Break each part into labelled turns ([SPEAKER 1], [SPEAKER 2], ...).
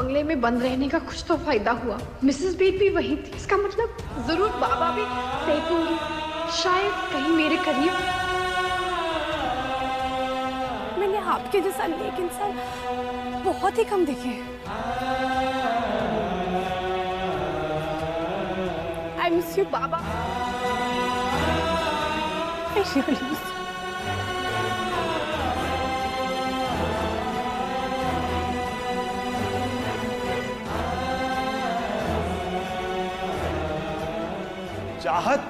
[SPEAKER 1] बंगले में बंद रहने का कुछ तो फायदा हुआ। मिसेस बेग भी वही थी, इसका मतलब जरूर बाबा भी सेफ होंगे, शायद कहीं मेरे करीब। मैंने आपके जैसा नेक इंसान बहुत ही कम देखे हैं। I miss you Baba. I really miss you.
[SPEAKER 2] चाहत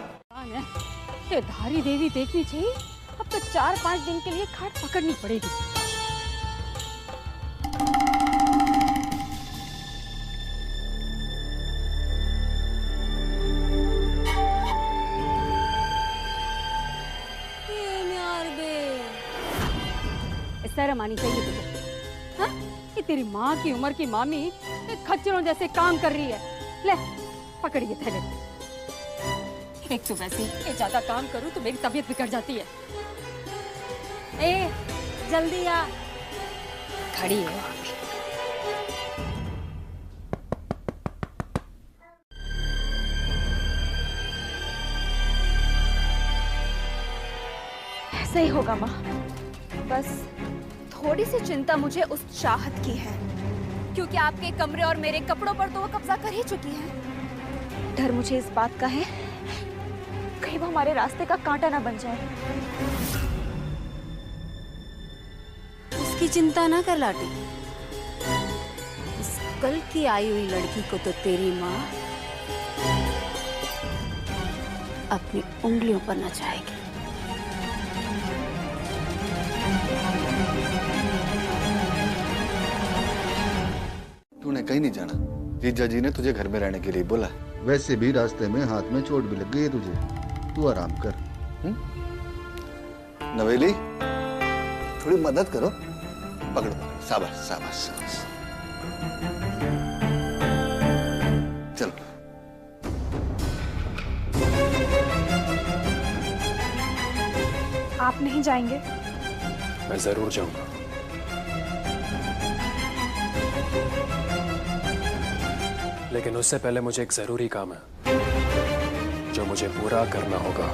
[SPEAKER 3] ये धारी देवी देखनी चाहिए। अब तो 4-5 दिन के लिए खाट पकड़नी पड़ेगी। शर्म आनी चाहिए तुझे। हाँ? कि तेरी माँ की उम्र की मामी खच्चरों जैसे काम कर रही है। ले पकड़िए थैले। एक तो वैसे ही ज्यादा काम करूं तो मेरी तबीयत बिगड़ जाती है। ए जल्दी आ, खड़ी है।
[SPEAKER 1] ऐसा ही होगा माँ, बस थोड़ी सी चिंता मुझे उस चाहत की है, क्योंकि आपके कमरे और मेरे कपड़ों पर तो वो कब्जा कर ही चुकी है। डर मुझे इस बात का है कहीं वो हमारे रास्ते का कांटा ना बन जाए।
[SPEAKER 3] उसकी चिंता ना कर लाटी। इस कल की आई हुई लड़की को तो तेरी माँ अपनी उंगलियों पर नचाएगी।
[SPEAKER 2] तूने कहीं नहीं जाना, जीजा जी ने तुझे घर में रहने के लिए बोला।
[SPEAKER 4] वैसे भी रास्ते में हाथ में चोट भी लग गई है तुझे, तू आराम कर।
[SPEAKER 2] नवेली थोड़ी मदद करो, पकड़ो पकड़ो, शाबाश शाबाश शाबाश। चलो
[SPEAKER 1] आप नहीं जाएंगे?
[SPEAKER 5] मैं जरूर जाऊंगा। लेकिन उससे पहले मुझे एक जरूरी काम है जो मुझे पूरा करना होगा।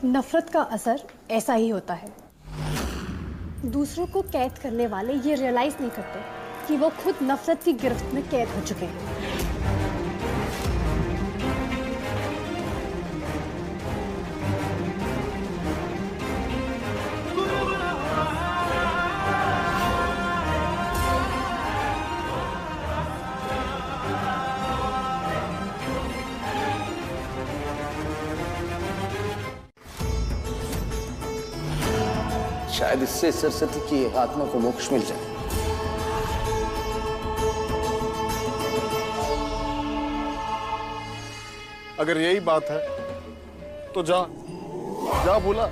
[SPEAKER 1] नफरत का असर ऐसा ही होता है। दूसरों को कैद करने वाले ये रियलाइज नहीं करते कि वो खुद नफरत की गिरफ्त में कैद हो चुके हैं।
[SPEAKER 6] शायद इससे सरस्वती की आत्मा को मोक्ष मिल जाए।
[SPEAKER 7] अगर यही बात है तो जा जा बोला,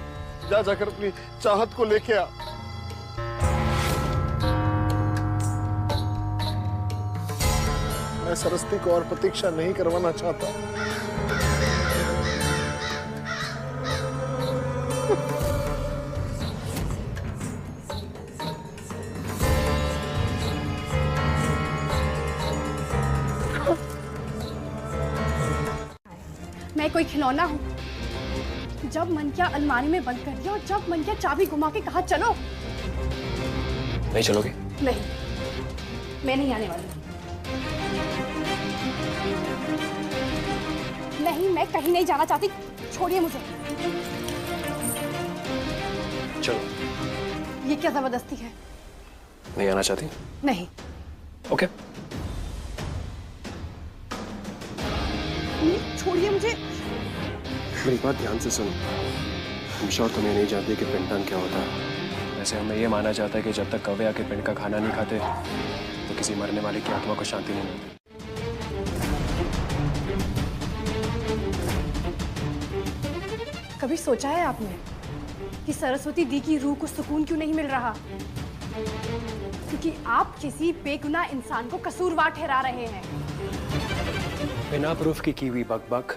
[SPEAKER 7] जा जाकर अपनी चाहत को लेके आ। मैं सरस्वती को और प्रतीक्षा नहीं करवाना चाहता।
[SPEAKER 1] मैं कोई खिलौना हूँ? जब मन किया अलमारी में बंद कर दिया और जब मन किया चाबी घुमा के कहा चलो।
[SPEAKER 5] नहीं चलोगे?
[SPEAKER 1] नहीं, मैं नहीं आने वाली। नहीं, मैं कहीं नहीं जाना चाहती, छोड़िए मुझे।
[SPEAKER 5] चलो।
[SPEAKER 1] ये क्या जबरदस्ती है?
[SPEAKER 5] नहीं आना चाहती?
[SPEAKER 1] नहीं।
[SPEAKER 5] ओके।
[SPEAKER 1] छोड़िए मुझे।
[SPEAKER 5] मेरी बात ध्यान से सुनो। I'm sure तुम्हें नहीं जानती कि पिंडदान क्या होता है। वैसे हमें ये माना जाता है कि जब तक कौवे आके पिंड का खाना नहीं खाते तो किसी मरने वाले की आत्मा को शांति नहीं मिलती।
[SPEAKER 1] कभी सोचा है आपने कि सरस्वती दी की रूह को सुकून क्यों नहीं मिल रहा?
[SPEAKER 3] क्योंकि आप किसी बेगुनाह इंसान को कसूरवार ठहरा रहे हैं।
[SPEAKER 5] बिना प्रूफ की हुई बक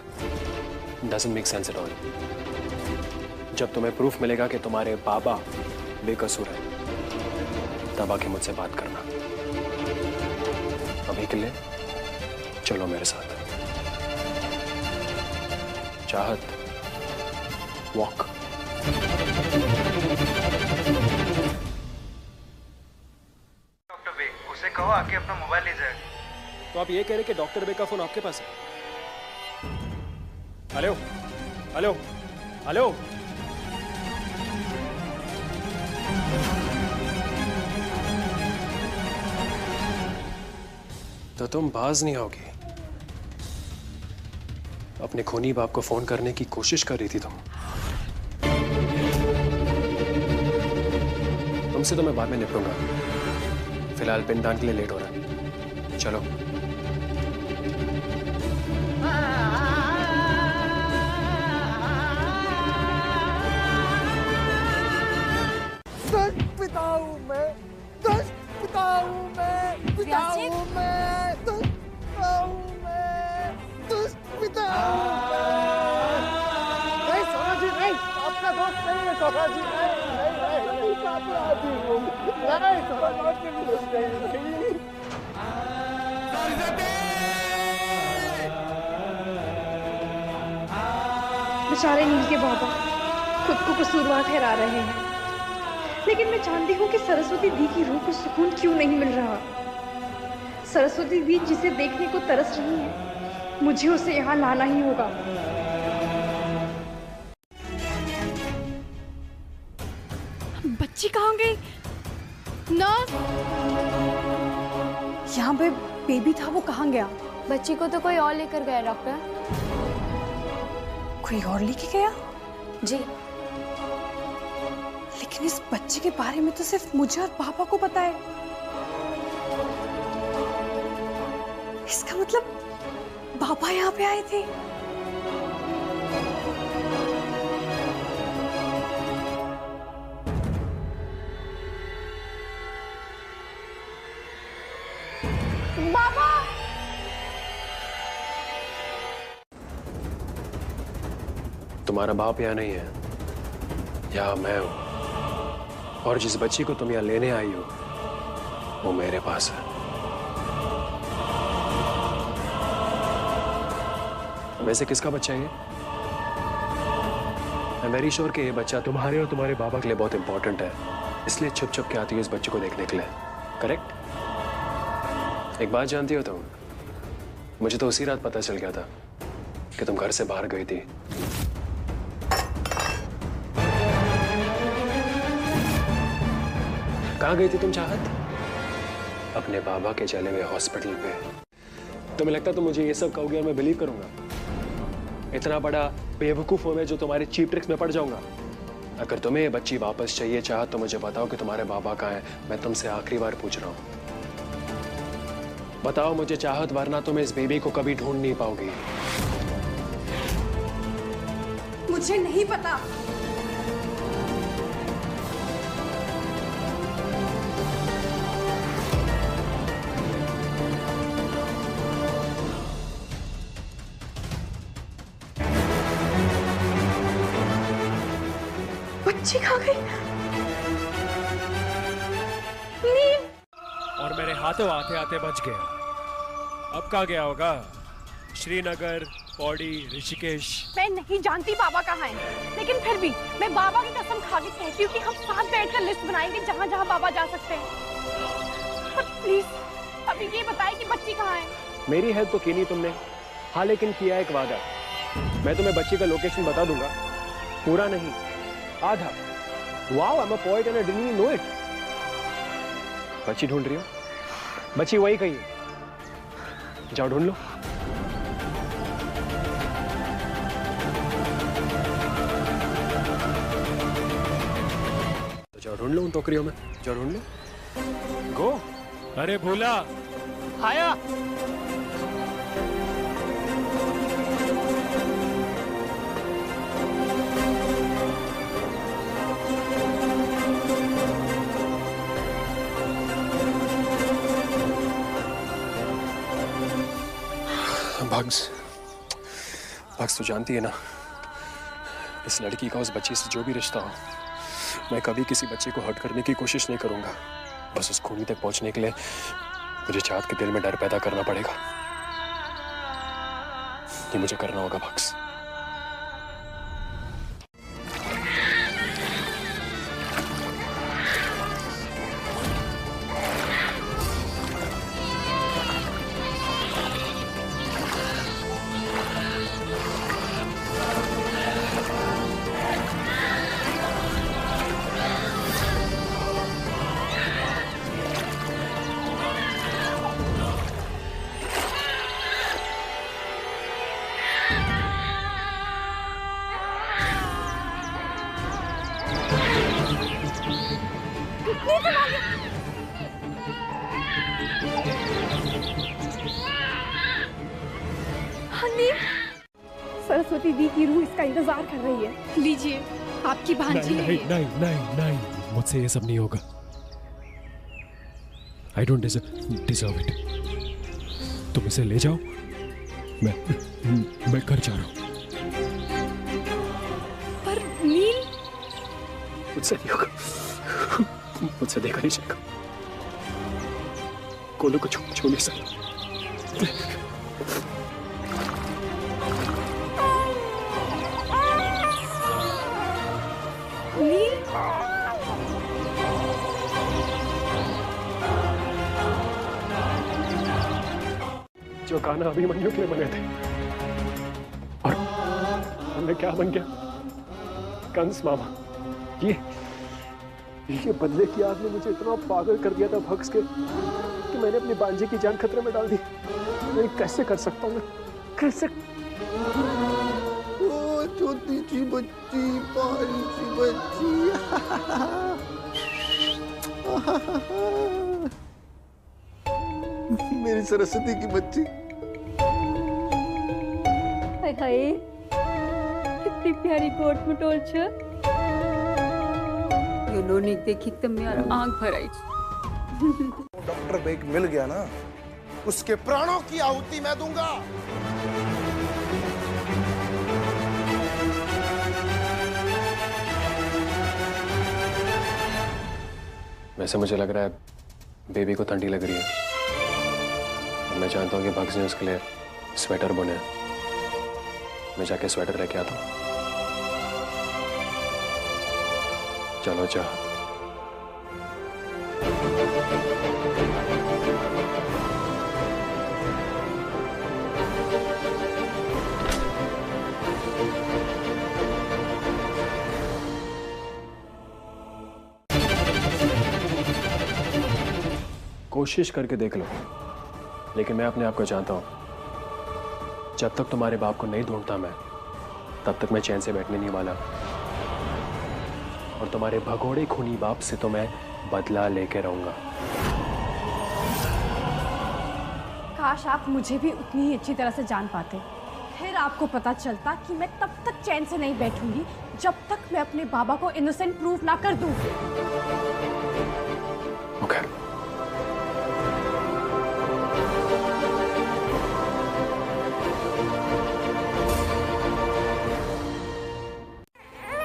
[SPEAKER 5] doesn't make sense at all. जब तुम्हें प्रूफ मिलेगा कि तुम्हारे बाबा बेकसूर है, तब आके मुझसे बात करना। अभी के लिए चलो मेरे साथ। चाहत, वॉक।
[SPEAKER 8] डॉक्टर बे, उसे कहो आके अपना मोबाइल ले जाए।
[SPEAKER 5] तो आप ये कह रहे कि डॉक्टर बे का फोन आपके पास है? Hello hello hello. तो तुम बाज नहीं आओगी? अपने खूनी बाप को फोन करने की कोशिश कर रही थी तुम। तुमसे तो मैं बाद में निपटूंगा। फिलहाल पिंडदान के लिए लेट हो रहा है। चलो।
[SPEAKER 7] पिता हूँ मैं, दुष्ट पिता हूँ मैं, पिता हूँ मैं, दुष्ट पिता हूँ मैं, दुष्ट पिता हूँ मैं। नहीं सोना जी नहीं, आपका दोस्त नहीं है सोना जी, नहीं मैं अपराधी हूँ, नहीं सोना जी आपके दोस्त नहीं।
[SPEAKER 9] बेचारे नील के बाबा खुद को कसूरवार ठहरा रहे हैं, लेकिन मैं जानती हूँ कि सरस्वती दी की रूह को सुकून क्यों नहीं मिल रहा। सरस्वती दी जिसे देखने को तरस रही है, मुझे उसे यहाँ लाना ही होगा।
[SPEAKER 3] बच्ची कहाँ गई? नर्स, यहाँ पे बेबी था, वो कहाँ गया?
[SPEAKER 1] बच्ची को तो कोई और लेकर गया डॉक्टर।
[SPEAKER 3] कोई और लेके गया?
[SPEAKER 1] जी।
[SPEAKER 3] लेकिन इस बच्चे के बारे में तो सिर्फ मुझे और पापा को पता है। इसका मतलब पापा यहाँ पे आए थे।
[SPEAKER 9] बाबा!
[SPEAKER 5] तुम्हारा बाप यहाँ नहीं है, यहाँ मैं हूं। और जिस बच्ची को तुम यहाँ लेने आई हो, वो मेरे पास है। वैसे किसका बच्चा है ये? आई एम वेरी श्योर कि ये बच्चा तुम्हारे और तुम्हारे बाबा के लिए बहुत इंपॉर्टेंट है, इसलिए छुप छुप के आती हो इस बच्चे को देखने के लिए। करेक्ट? एक बात जानती हो तुम? मुझे तो उसी रात पता चल गया था कि तुम घर से बाहर गई थी। कहाँ गई थी तुम चाहत? अपने बाबा के चले हुए हॉस्पिटल पे। तुम्हें लगता तो मुझे ये सब कहोगे और मैं बिलीव करूंगा? इतना बड़ा बेवकूफ हूं मैं जो तुम्हारे चीप ट्रिक्स में पड़ जाऊंगा? अगर तुम्हें ये बच्ची वापस चाहिए चाहत तो मुझे बताओ कि तुम्हारे बाबा कहाँ हैं। मैं तुमसे आखिरी बार पूछ रहा हूँ, बताओ मुझे चाहत, वरना तुम इस बेबी को कभी ढूंढ नहीं पाओगी।
[SPEAKER 3] मुझे नहीं पता।
[SPEAKER 9] बच्ची कहाँ गई?
[SPEAKER 5] और मेरे हाथों आते आते बच गया। अब कहाँ गया होगा? श्रीनगर, पौड़ी, ऋषिकेश।
[SPEAKER 3] मैं नहीं जानती बाबा कहाँ हैं, लेकिन फिर भी मैं बाबा की कसम खा के कहती हूँ कि हम साथ बैठकर लिस्ट बनाएंगे जहाँ जहाँ बाबा जा सकते हैं। पर प्लीज अभी ये बताएं कि बच्ची कहाँ है।
[SPEAKER 5] मेरी हेल्प तो की नहीं तुमने। हाँ, लेकिन किया एक वादा। मैं तुम्हें बच्ची का लोकेशन बता दूंगा, पूरा नहीं, आधा। Wow, I am a poet and I didn't know it. बच्ची ढूंढ रही हो? बच्ची वही कही है, जाओ ढूंढ लो। तो जाओ ढूंढ लो उन टोकरियों में, जाओ ढूंढ लो। गो। अरे भूला आया। भग्स तो जानती है ना, इस लड़की का उस बच्ची से जो भी रिश्ता हो, मैं कभी किसी बच्चे को हर्ट करने की कोशिश नहीं करूंगा। बस उस खूनी तक पहुंचने के लिए मुझे चाहत के दिल में डर पैदा करना पड़ेगा। ये मुझे करना होगा भग्स।
[SPEAKER 9] सरस्वती दी की रूह इसका इंतजार कर रही है। लीजिए, आपकी भांजी है ये।
[SPEAKER 5] नहीं, मुझसे ये सब नहीं होगा। I don't deserve it. तुम इसे ले जाओ, मैं घर जा रहा हूँ।
[SPEAKER 9] पर नील,
[SPEAKER 5] मुझसे नहीं होगा, मुझसे देखा नहीं जाएगा। कोलू को छू नहीं सकता। जो गाना अभिमन्यु के लिए बने थे, और मैं क्या बन गया? कंस मामा। ये बदले की आग ने मुझे इतना पागल कर दिया था भग्स के, कि मैंने अपनी बांझी की जान खतरे में डाल दी। मैं कैसे कर सकता हूँ? कैसे?
[SPEAKER 7] ओ छोटी सी बच्ची, प्यारी सी बच्ची। मेरी सरस्वती की बच्ची।
[SPEAKER 3] हाय हाय, कितनी प्यारी गोट मटोल छ। ये लोनिक देखी तो मेरा आंख भर आई।
[SPEAKER 7] डॉक्टर बेग मिल गया ना, उसके प्राणों की आहुति मैं दूंगा।
[SPEAKER 5] वैसे मुझे लग रहा है बेबी को ठंडी लग रही है। मैं जानता हूँ कि भग्स ने उसके लिए स्वेटर बुने हैं। मैं जाके स्वेटर लेके आता हूँ। चलो जा। कोशिश करके देख लो, लेकिन मैं अपने आप को जानता हूं, जब तक तुम्हारे बाप को नहीं ढूंढता मैं, तब तक मैं चैन से बैठने नहीं वाला। और तुम्हारे भगोड़े खूनी बाप से तो मैं बदला लेके रहूंगा।
[SPEAKER 9] काश आप मुझे भी उतनी ही अच्छी तरह से जान पाते, फिर आपको पता चलता कि मैं तब तक चैन से नहीं बैठूंगी जब तक मैं अपने बाबा को इनोसेंट प्रूफ ना कर दूं।
[SPEAKER 5] ओके।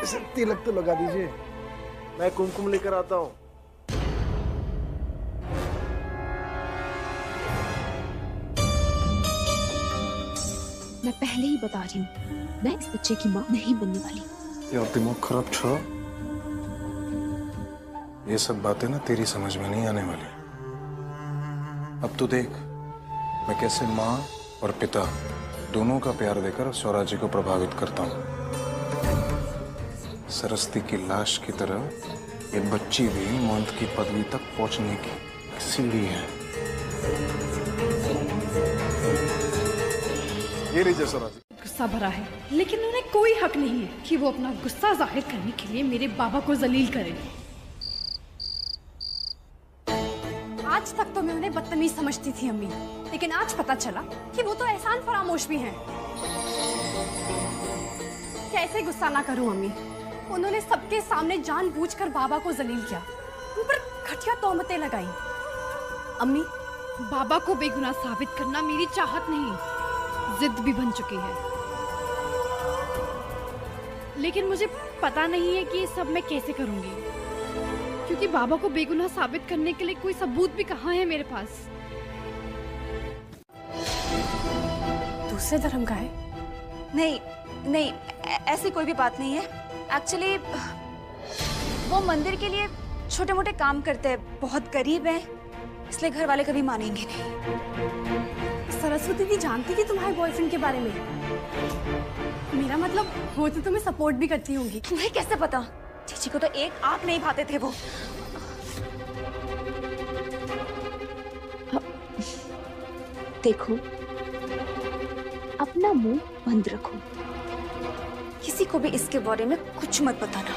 [SPEAKER 7] इसे तिलक तो लगा दीजिए, मैं कुमकुम लेकर आता हूँ।
[SPEAKER 1] मैं पहले ही बता रही हूँ, मैं इस बच्चे की माँ नहीं बनने वाली।
[SPEAKER 10] यार दिमाग खराब छ। ये सब बातें ना तेरी समझ में नहीं आने वाली। अब तू देख मैं कैसे माँ और पिता दोनों का प्यार देकर स्वराज्य को प्रभावित करता हूँ। सरस्वती की लाश की तरह ये बच्ची भी महंत की पदवी तक पहुंचने की सीढ़ी है। ये लीजिए स्वराज।
[SPEAKER 9] गुस्सा भरा है, लेकिन उन्हें कोई हक नहीं है कि वो अपना गुस्सा जाहिर करने के लिए मेरे बाबा को जलील करें। आज तक तो मैं उन्हें बदतमीज समझती थी अम्मी, लेकिन आज पता चला कि वो तो एहसान फरामोश भी हैं। कैसे गुस्सा ना करूं अम्मी, उन्होंने सबके सामने जानबूझकर बाबा को जलील किया, उन पर घटिया तोहमतें लगाई। अम्मी, बाबा को बेगुनाह साबित करना मेरी चाहत नहीं,
[SPEAKER 11] जिद भी बन चुकी है। लेकिन मुझे पता नहीं है कि ये सब मैं कैसे करूंगी, क्योंकि बाबा को बेगुनाह साबित करने के लिए कोई सबूत भी कहाँ है मेरे पास।
[SPEAKER 1] दूसरे धर्म का है? नहीं नहीं, ऐसी कोई भी बात नहीं है। एक्चुअली वो मंदिर के लिए छोटे मोटे काम करते हैं, बहुत गरीब हैं, इसलिए घर वाले कभी मानेंगे नहीं।
[SPEAKER 11] सरस्वती दी जानती थी तुम्हारे बॉयफ्रेंड के बारे में? मेरा मतलब वो तो तुम्हें सपोर्ट भी करती होंगी।
[SPEAKER 1] तुम्हें कैसे पता? चीची को तो एक आंख नहीं भाते थे वो। देखो, अपना मुंह बंद रखो, किसी को भी इसके बारे में कुछ मत बताना,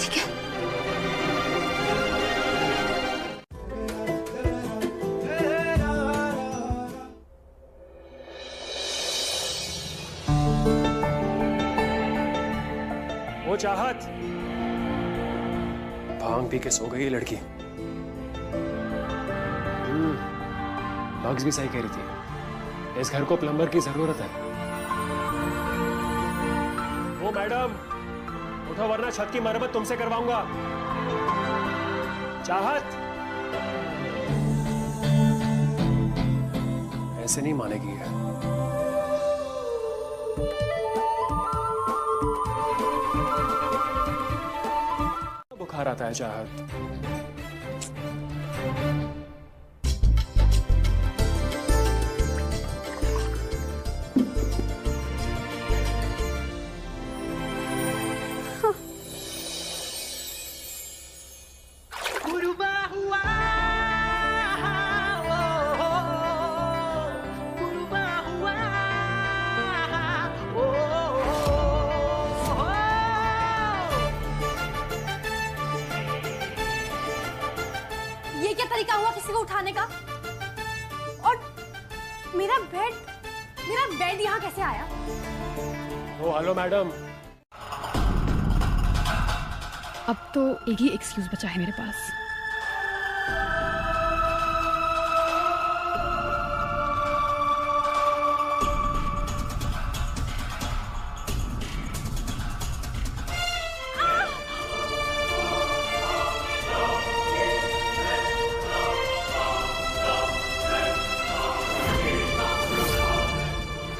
[SPEAKER 1] ठीक है?
[SPEAKER 5] वो चाहत, भांग पी के सो गई लड़की। बग्स भी सही कह रही थी, इस घर को प्लम्बर की जरूरत है। ओ मैडम, उठो वरना छत की मरम्मत तुमसे करवाऊंगा। चाहत, ऐसे नहीं मानेगी है। बुखार आता है चाहत।
[SPEAKER 11] ये क्या तरीका हुआ किसी को उठाने का? और मेरा बेड यहाँ कैसे आया?
[SPEAKER 5] ओ हेलो मैडम।
[SPEAKER 11] अब तो एक ही एक्सक्यूज बचा है मेरे पास।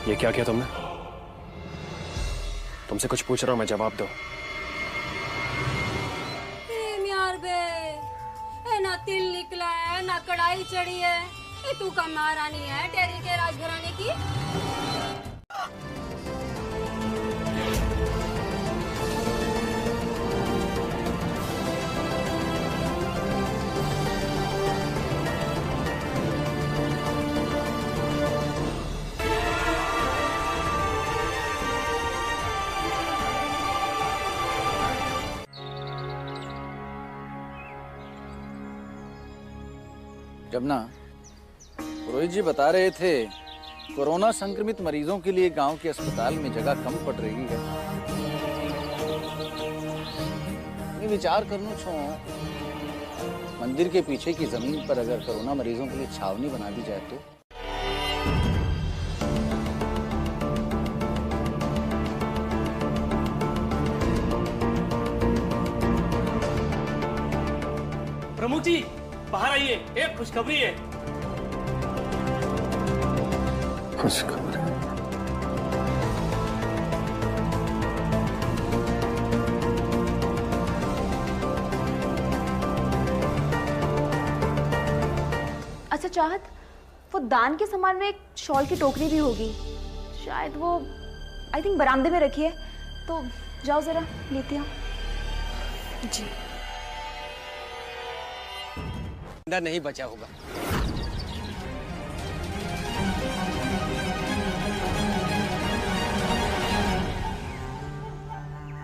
[SPEAKER 5] ये क्या किया तुमने? तुमसे कुछ पूछ रहा हूं मैं, जवाब दो।
[SPEAKER 3] यार बे, ना तिल निकला है ना कढ़ाई चढ़ी है, ये तू का महारानी है डेरी के राजघराने की।
[SPEAKER 6] जब ना पुरोहित जी बता रहे थे कोरोना संक्रमित मरीजों के लिए गांव के अस्पताल में जगह कम पड़ रही है, मैं विचार करना छो मंदिर के पीछे की जमीन पर अगर कोरोना मरीजों के लिए छावनी बना दी जाए तो।
[SPEAKER 12] प्रमुख जी बाहर आइए, एक खुशखबरी है।
[SPEAKER 5] खुशखबरी?
[SPEAKER 1] अच्छा चाहत, वो दान के सामान में एक शॉल की टोकरी भी होगी, शायद वो आई थिंक बरामदे में रखी है, तो जाओ जरा लेते आओ। जी।
[SPEAKER 12] नहीं बचा होगा।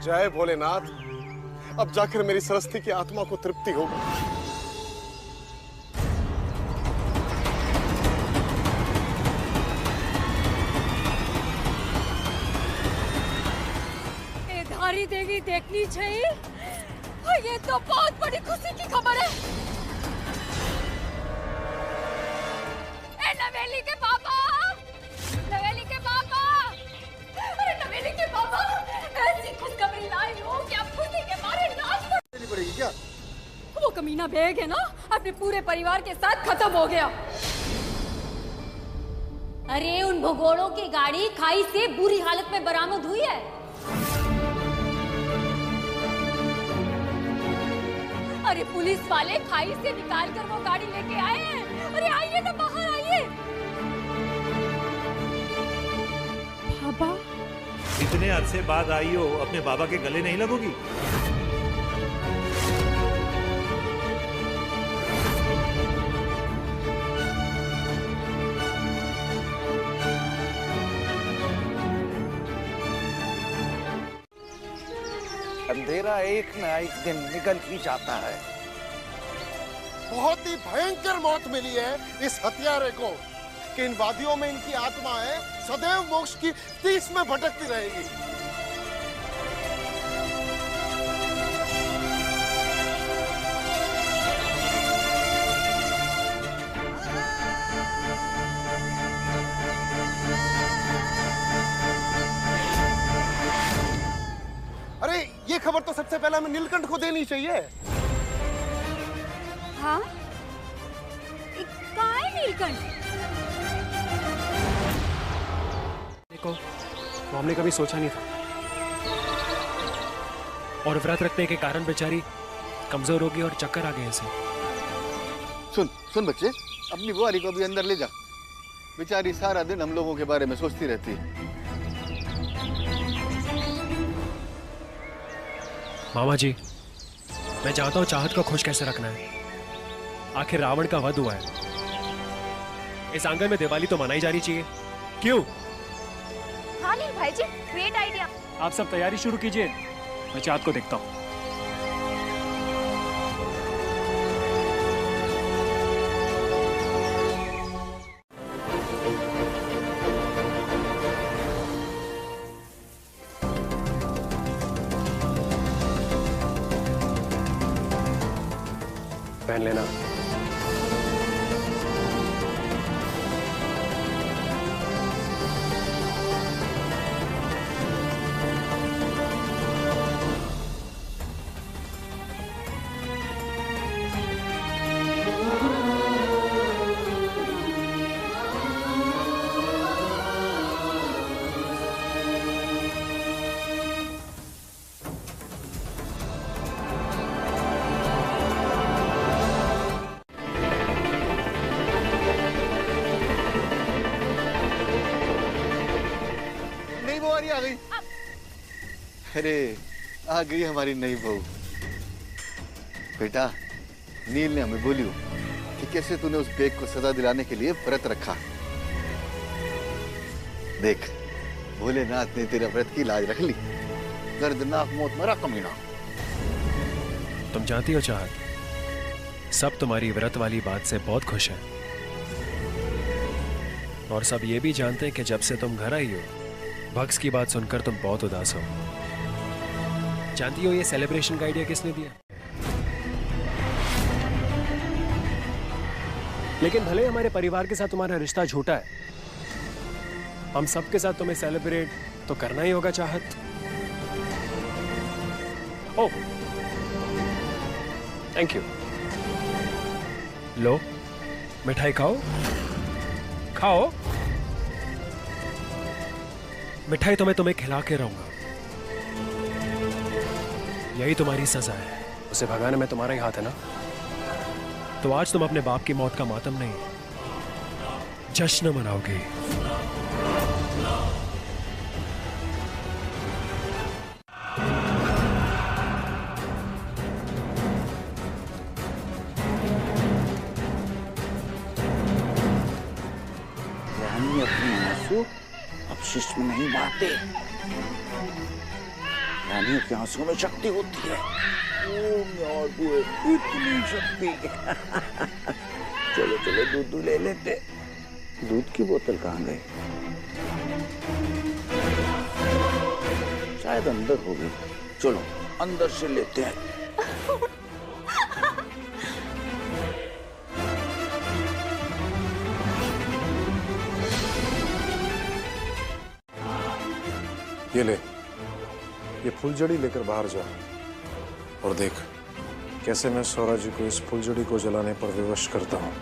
[SPEAKER 10] जय भोलेनाथ, अब जाकर मेरी सरस्वती की आत्मा को तृप्ति होगी।
[SPEAKER 3] धारी देवी देखनी चाहिए, ये तो बहुत बड़ी खुशी की खबर है। नवेली के पापा, कीमतीना बैग है ना, अपने पूरे परिवार के साथ खत्म हो गया। अरे उन भगोड़ों की गाड़ी खाई से बुरी हालत में बरामद हुई है। अरे पुलिस वाले खाई से निकाल कर वो गाड़ी लेके आए हैं। अरे आइए ना, बाहर आइए।
[SPEAKER 11] बाबा,
[SPEAKER 13] इतने अरसे बाद आई हो, अपने बाबा के गले नहीं लगोगी?
[SPEAKER 7] अंधेरा एक न एक दिन निकल ही जाता है। बहुत ही भयंकर मौत मिली है इस हत्यारे को कि इन वादियों में इनकी आत्माएं सदैव मोक्ष की तीस में भटकती रहेगी। अरे ये खबर तो सबसे पहले हमें नीलकंठ को देनी चाहिए।
[SPEAKER 1] हाँ, कहाँ है नीलकंठ?
[SPEAKER 5] देखो, वो हमने कभी सोचा नहीं था। और व्रत रखने के कारण बेचारी कमजोर होगी और चक्कर आ गए इसे।
[SPEAKER 2] सुन सुन बच्चे, अपनी बुआरी को भी अंदर ले जा। बेचारी सारा दिन हम लोगों के बारे में सोचती रहती है।
[SPEAKER 5] मामा जी, मैं चाहता हूँ चाहत को खुश कैसे रखना है। आखिर रावण का वध हुआ है। इस आंगन में दिवाली तो मनाई जानी चाहिए, क्यों?
[SPEAKER 1] हाँ नील भाई जी, ग्रेट आइडिया।
[SPEAKER 5] आप सब तैयारी शुरू कीजिए, मैं चाहत को देखता हूँ। पहन लेना।
[SPEAKER 2] आ गई। अरे आ गई हमारी नई बहू। बेटा, नील ने हमें बोली कि कैसे तूने उस बेग को सजा दिलाने के लिए व्रत रखा। देख, भोलेनाथ ने तेरा व्रत की लाज रख ली। दर्दनाक मौत मरा कमीना।
[SPEAKER 5] तुम जानती हो चाहत, सब तुम्हारी व्रत वाली बात से बहुत खुश हैं। और सब ये भी जानते हैं कि जब से तुम घर आई हो, भक्स की बात सुनकर तुम बहुत उदास हो। जानती हो ये सेलिब्रेशन का आइडिया किसने दिया? लेकिन भले हमारे परिवार के साथ तुम्हारा रिश्ता झूठा है, हम सबके साथ तुम्हें सेलिब्रेट तो करना ही होगा चाहत। ओ, थैंक यू। लो, मिठाई खाओ खाओ। मिठाई तो मैं तुम्हें खिला के रहूंगा। यही तुम्हारी सजा है। उसे भगाने में तुम्हारा ही हाथ है ना। तो आज तुम अपने बाप की मौत का मातम नहीं, जश्न मनाओगे।
[SPEAKER 6] रानी अपने आंसू अपशिष्ट में नहीं बहाते। रानियों के आंसुओं में शक्ति होती है। इतनी शक्ति। चलो चलो दूध ले लेते। दूध की बोतल कहाँ गई? शायद अंदर होगी। चलो अंदर से लेते हैं।
[SPEAKER 10] ये ले, ये फुलझड़ी लेकर बाहर जा और देख, कैसे मैं सौरा जी को इस फुलझड़ी को जलाने पर विवश करता हूँ।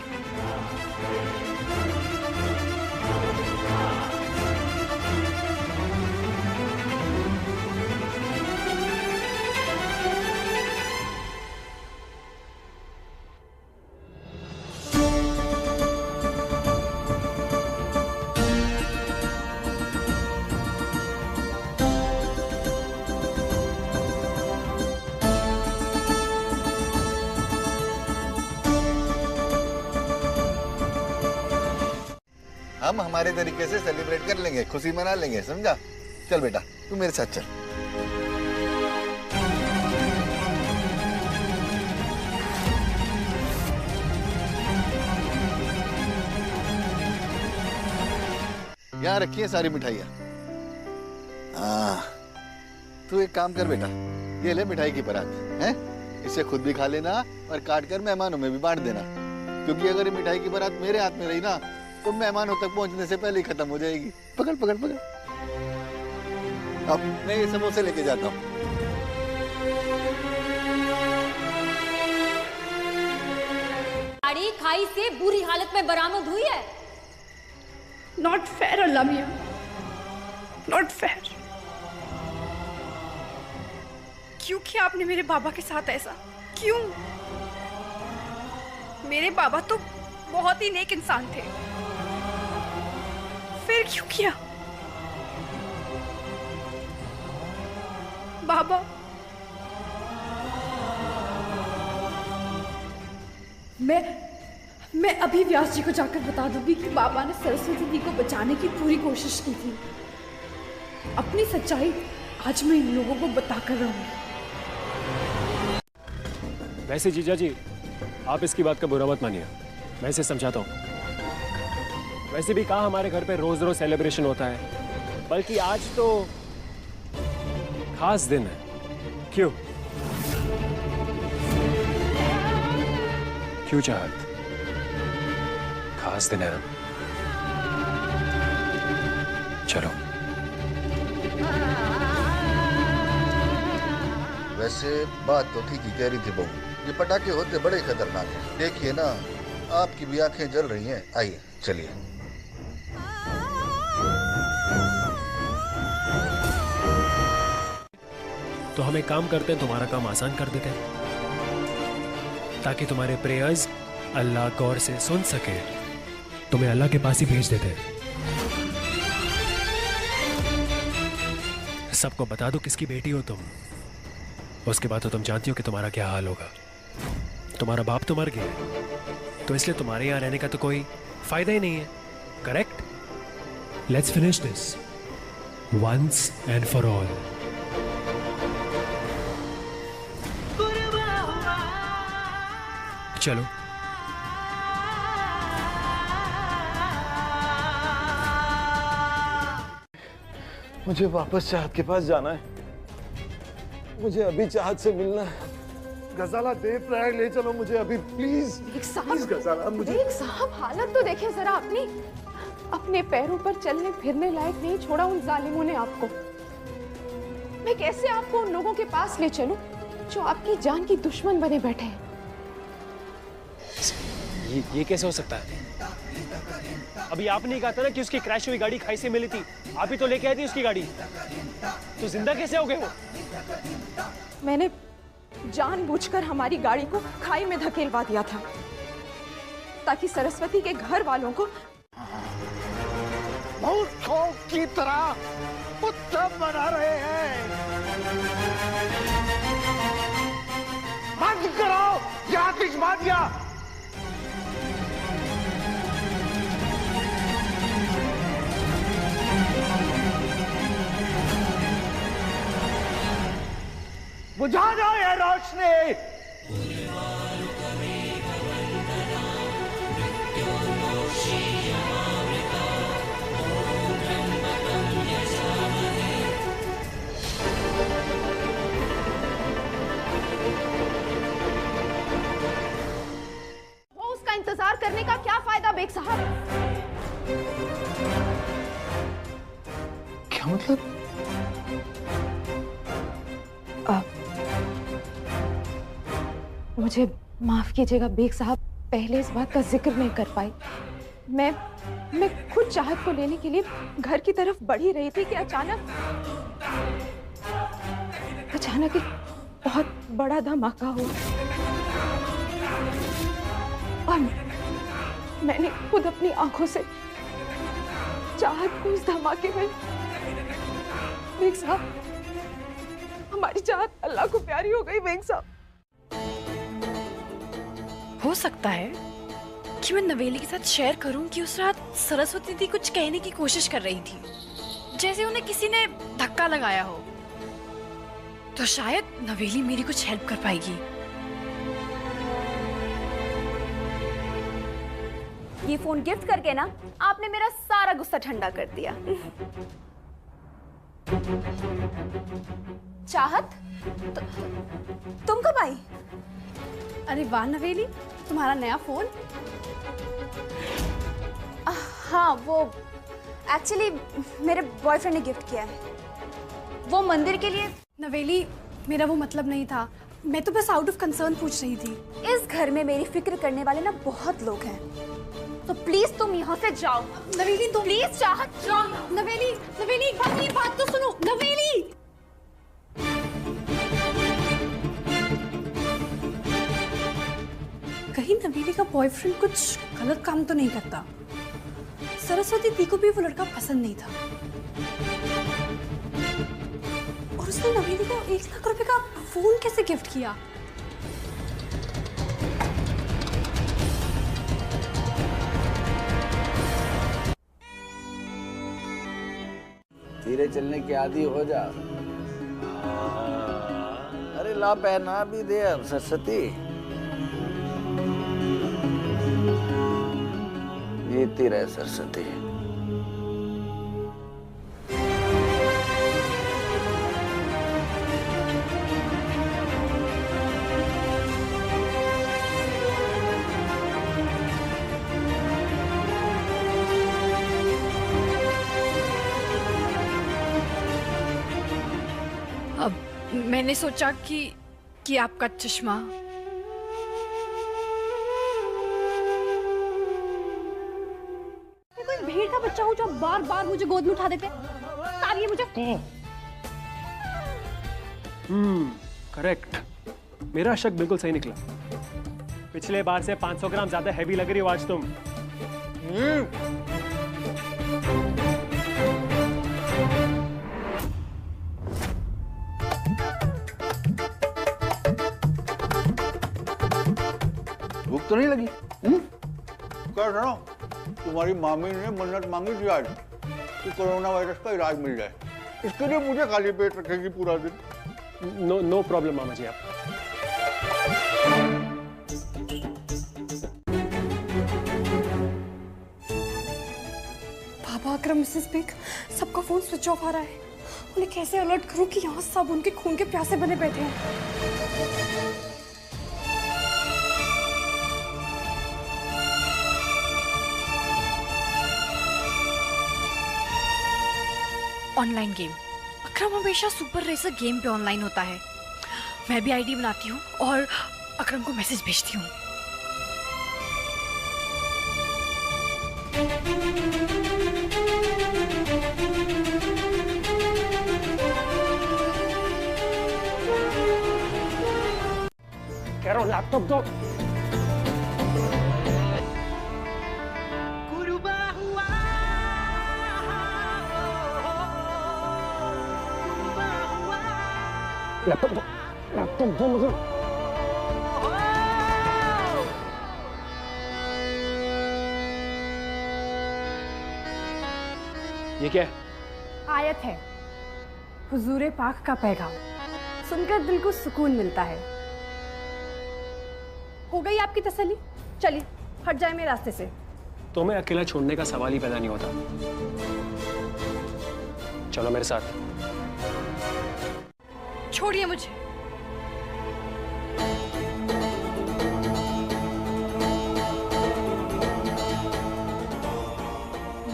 [SPEAKER 2] हम हमारे तरीके से सेलिब्रेट कर लेंगे, खुशी मना लेंगे, समझा? चल बेटा, तू मेरे साथ चल। यहाँ रखी है सारी मिठाइयाँ। हाँ, तू एक काम कर बेटा, ये ले मिठाई की परात, हैं? इसे खुद भी खा लेना और काट कर मेहमानों में भी बांट देना, क्योंकि अगर ये मिठाई की परात मेरे हाथ में रही ना तो मेहमानों तक पहुंचने से पहले ही खत्म हो जाएगी। पकड़ पकड़ पकड़। अब मैं ये समोसे लेके जाता हूँ।
[SPEAKER 14] गाड़ी खाई से बुरी हालत में बरामद हुई है।
[SPEAKER 9] नॉट फेयर अल्लाह मियां, नॉट फेयर। क्यों किया आपने मेरे बाबा के साथ ऐसा? क्यों? मेरे बाबा तो बहुत ही नेक इंसान थे, फिर क्यों किया? बाबा, मैं अभी व्यास जी को जाकर बता दूंगी कि बाबा ने सरस्वती दी को बचाने की पूरी कोशिश की थी। अपनी सच्चाई आज मैं इन लोगों को बताकर रहूंगी।
[SPEAKER 5] वैसे जीजा जी, आप इसकी बात का बुरा मत मानिए, मैं इसे समझाता हूँ। वैसे भी कहाँ हमारे घर पे रोज रोज सेलिब्रेशन होता है, बल्कि आज तो खास दिन है। क्यों क्यों चाहत? खास दिन है। चलो।
[SPEAKER 4] वैसे बात तो ठीक ही कह रही थी बहू, ये पटाखे होते बड़े खतरनाक हैं। देखिए ना, आपकी भी आंखें जल रही हैं। आइए चलिए।
[SPEAKER 5] तो हम एक काम करते हैं, तुम्हारा काम आसान कर देते हैं, ताकि तुम्हारे प्रेयर्स अल्लाह गौर से सुन सके। तुम्हें अल्लाह के पास ही भेज देते हैं। सबको बता दो किसकी बेटी हो तुम। उसके बाद तो तुम जानती हो कि तुम्हारा क्या हाल होगा। तुम्हारा बाप तो मर गया, तो इसलिए तुम्हारे यहाँ रहने का तो कोई फायदा ही नहीं है। Correct? Let's finish this once and for all. चलो।
[SPEAKER 10] मुझे वापस चाहत के पास जाना है। मुझे अभी चाहत से मिलना है। गजाला देव प्रयाग ले चलो मुझे अभी, प्लीज। प्लीज गजाला, मुझे।
[SPEAKER 9] एक साहब, हालत तो देखें जरा अपनी। अपने पैरों पर चलने फिरने लायक नहीं छोड़ा उन जालिमों ने आपको। मैं कैसे आपको उन लोगों के पास ले चलूं जो आपकी जान की दुश्मन बने बैठे हैं?
[SPEAKER 5] ये कैसे हो सकता है? अभी आपने कहा था ना कि उसकी क्रैश हुई गाड़ी खाई से मिली थी, आप ही तो लेके आई थी उसकी गाड़ी, तो जिंदा कैसे हो गए वो?
[SPEAKER 9] मैंने जानबूझकर हमारी गाड़ी को खाई में धकेलवा दिया था ताकि सरस्वती के घर वालों को
[SPEAKER 7] मूर्खों की तरह उत्सव मना रहे हैं। बंद करो ये आतिशबाजियां। बुझा दो ये रोशनी।
[SPEAKER 9] वो उसका इंतजार करने का क्या फायदा बेग साहब?
[SPEAKER 10] क्या मतलब?
[SPEAKER 9] मुझे माफ कीजिएगा बेग साहब, पहले इस बात का जिक्र नहीं कर पाई। मैं खुद चाहत को लेने के लिए घर की तरफ बढ़ ही रही थी कि अचानक एक बहुत बड़ा धमाका हुआ और मैंने खुद अपनी आंखों से चाहत को उस धमाके में। बेग साहब, हमारी चाहत अल्लाह को प्यारी हो गई बेग साहब।
[SPEAKER 11] हो सकता है कि मैं नवेली के साथ शेयर करूं कि उस रात सरस्वती दी कुछ कहने की कोशिश कर रही थी, जैसे उन्हें किसी ने धक्का लगाया हो। तो शायद नवेली मेरी कुछ हेल्प कर पाएगी।
[SPEAKER 1] ये फोन गिफ्ट करके ना आपने मेरा सारा गुस्सा ठंडा कर दिया। चाहत, तुम कब आई?
[SPEAKER 11] अरे वाह नवेली, तुम्हारा नया फोन?
[SPEAKER 1] हाँ, वो एक्चुअली मेरे बॉयफ्रेंड ने गिफ्ट किया है, वो मंदिर के लिए।
[SPEAKER 11] नवेली, मेरा वो मतलब नहीं था, मैं तो बस आउट ऑफ कंसर्न पूछ रही थी।
[SPEAKER 1] इस घर में मेरी फिक्र करने वाले ना बहुत लोग हैं, तो प्लीज तुम यहाँ से जाओ।
[SPEAKER 11] नवेली तुम
[SPEAKER 1] प्लीज चाहत जाओ।
[SPEAKER 11] नवेली, नवेली एक बात, ये बात तो सुनो। नवेली, कहीं नवेली का बॉयफ्रेंड कुछ गलत काम तो नहीं करता? सरस्वती दी को भी वो लड़का पसंद नहीं था और उसने नवेली को 1 लाख रुपए का फोन कैसे गिफ्ट किया?
[SPEAKER 6] धीरे चलने की आदी हो जा। अरे ला पहना भी दे अब सरस्वती। जीती रहे सरस्वती।
[SPEAKER 11] अब मैंने सोचा कि आपका चश्मा।
[SPEAKER 3] मैं कोई भेड़ का बच्चा हूँ जो बार बार मुझे गोद में उठा देते? तारिये मुझे।
[SPEAKER 5] करेक्ट, मेरा शक बिल्कुल सही निकला। पिछले बार से 500 ग्राम ज्यादा हैवी लग रही हो आज तुम।
[SPEAKER 2] भूख तो नहीं लगी?
[SPEAKER 4] कर रहा हूँ, तुम्हारी मामी ने मन्नत मांगी थी आज कि कोरोना वायरस का इलाज मिल जाए। इसके लिए मुझे खाली पेट रखेगी पूरा दिन।
[SPEAKER 5] नो प्रॉब्लम मामा जी। आप
[SPEAKER 11] बाबा, अकरम, मिसेस बेग, सबका फोन स्विच ऑफ आ रहा है। उन्हें कैसे अलर्ट करूं कि यहाँ सब उनके खून के प्यासे बने बैठे हैं। Online game. अकरम हमेशा सुपर रेसर गेम पे ऑनलाइन होता है। मैं भी आईडी बनाती हूँ और अकरम को मैसेज भेजती हूँ।
[SPEAKER 5] कह रहा हूँ लैपटॉप दो। लैपटॉप दो, लैपटॉप दो मुझे। ये क्या है?
[SPEAKER 3] आयत है, हुजूरे पाक का पैगाम। सुनकर दिल को सुकून मिलता है। हो गई आपकी तसल्ली? चलिए हट जाए मेरे रास्ते से।
[SPEAKER 5] तुम्हें अकेला छोड़ने का सवाल ही पैदा नहीं होता। चलो मेरे साथ।
[SPEAKER 11] छोड़िए मुझे।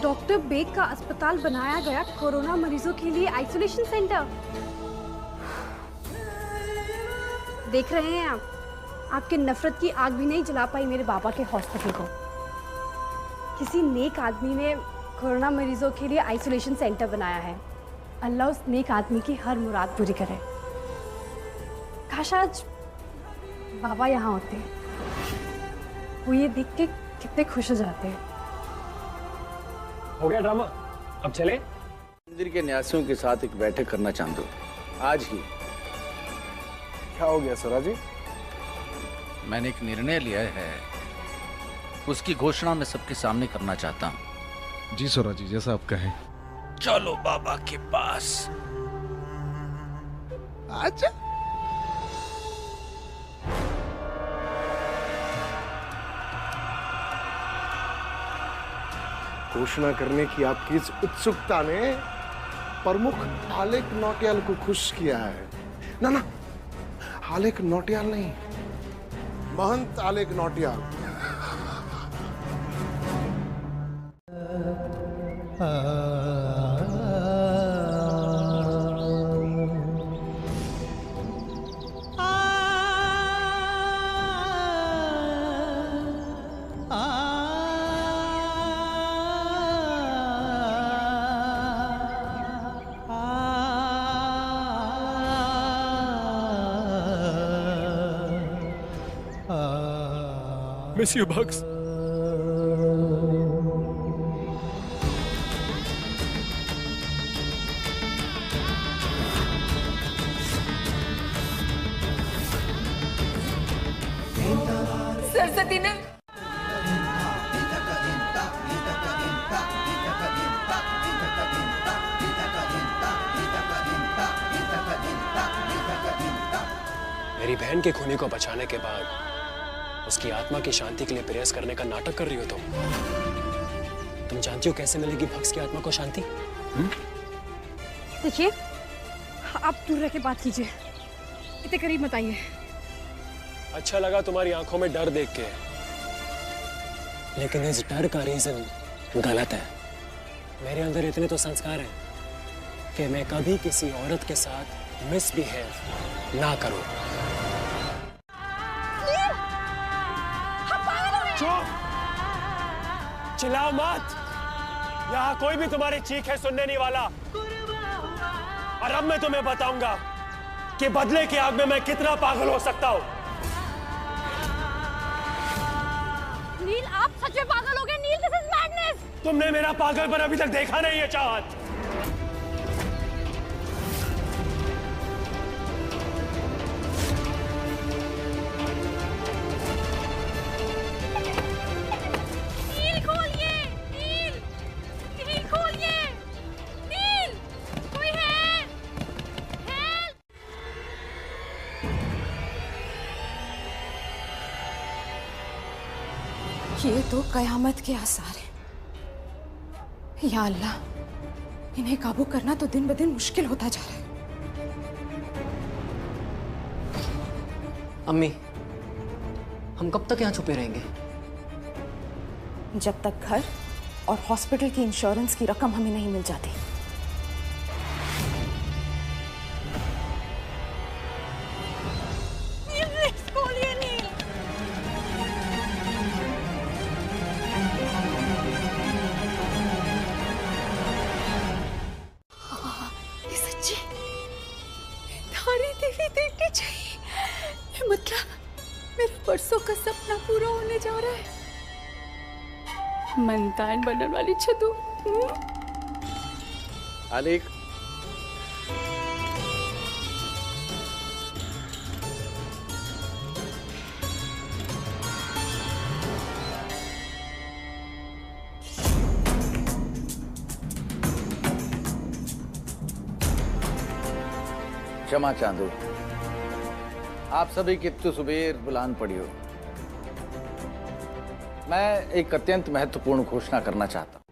[SPEAKER 3] डॉक्टर बेग का अस्पताल बनाया गया कोरोना मरीजों के लिए आइसोलेशन सेंटर। देख रहे हैं आप,
[SPEAKER 9] आपके नफरत की आग भी नहीं जला पाई मेरे बाबा के हॉस्पिटल को। किसी नेक आदमी ने कोरोना मरीजों के लिए आइसोलेशन सेंटर बनाया है। अल्लाह उस नेक आदमी की हर मुराद पूरी करे। काश आज बाबा यहाँ होते, वो ये देख के कितने खुश हो जाते हैं।
[SPEAKER 5] हो गया ड्रामा, अब चले?
[SPEAKER 6] मंदिर के न्यासियों के साथ एक बैठक करना चाहता हूँ आज ही।
[SPEAKER 10] क्या हो गया सरा जी?
[SPEAKER 6] मैंने एक निर्णय लिया है, उसकी घोषणा मैं सबके सामने करना चाहता हूँ।
[SPEAKER 10] जी सोरा जी, जैसा आप कहें।
[SPEAKER 6] चलो बाबा के पास।
[SPEAKER 7] अच्छा
[SPEAKER 10] घोषणा करने की आपकी इस उत्सुकता ने प्रमुख आलेख नौटियाल को खुश किया है। ना ना, आलेख नौटियाल नहीं, महंत आलेख Nautiyal.
[SPEAKER 5] Miss you, Bugs.
[SPEAKER 14] Saraswati ने
[SPEAKER 5] मेरी बहन के खूनी को बचाने के बाद उसकी आत्मा की शांति के लिए प्रयास करने का नाटक कर रही हो तुम जानती हो कैसे मिलेगी भक्स की आत्मा को शांति?
[SPEAKER 9] देखिए, आप दूर रह के बात कीजिए, इतने करीब मत आइए।
[SPEAKER 5] अच्छा लगा तुम्हारी आंखों में डर देख के, लेकिन इस डर का रीजन गलत है। मेरे अंदर इतने तो संस्कार हैं कि मैं कभी किसी औरत के साथ मिसबिहेव ना करूं। चुप! चिल्लाओ मत! यहाँ कोई भी तुम्हारी चीख है सुनने नहीं वाला। और अब मैं तुम्हें बताऊंगा कि बदले की आग में मैं कितना पागल हो सकता हूँ।
[SPEAKER 14] नील, आप सच में पागल हो गए। नील, दिस इज मैडनेस।
[SPEAKER 5] तुमने मेरा पागलपन अभी तक देखा नहीं है चाहत।
[SPEAKER 14] नील खोलिए, नील, नील खोलिए, नील, कोई है? हेल्प!
[SPEAKER 1] ये तो कयामत के आसार हैं। या अल्लाह, इन्हें काबू करना तो दिन ब दिन मुश्किल होता जा रहा है।
[SPEAKER 15] अम्मी, हम कब तक यहाँ छुपे रहेंगे?
[SPEAKER 1] जब तक घर और हॉस्पिटल की इंश्योरेंस की रकम हमें नहीं मिल जाती।
[SPEAKER 14] खोलिए नील।
[SPEAKER 1] ये सच्ची धारी देवी देखनी चाहिए। मतलब मेरा परसों का सपना पूरा होने जा रहा है। मनतान बनने वाली छतु।
[SPEAKER 6] आलेख, क्षमा चांदू, आप सभी कितने सुबेर बुलान पड़ी हो। मैं एक अत्यंत महत्वपूर्ण घोषणा करना चाहता हूं,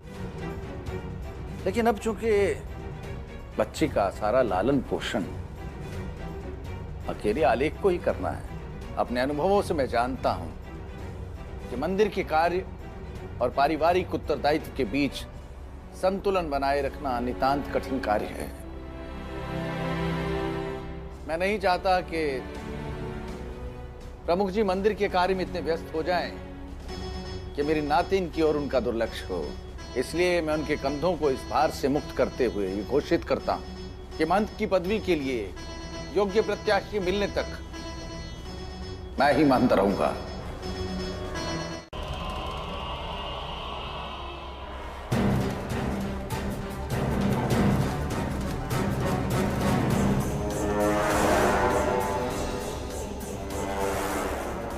[SPEAKER 6] लेकिन अब चूंकि बच्ची का सारा लालन पोषण अकेले आलेख को ही करना है, अपने अनुभवों से मैं जानता हूं कि मंदिर के कार्य और पारिवारिक उत्तरदायित्व के बीच संतुलन बनाए रखना नितांत कठिन कार्य है। मैं नहीं चाहता कि प्रमुख जी मंदिर के कार्य में इतने व्यस्त हो जाएं कि मेरी नातिन की ओर उनका दुर्लक्ष्य हो। इसलिए मैं उनके कंधों को इस भार से मुक्त करते हुए ये घोषित करता हूं कि महंत की पदवी के लिए योग्य प्रत्याशी मिलने तक मैं ही महंत रहूंगा।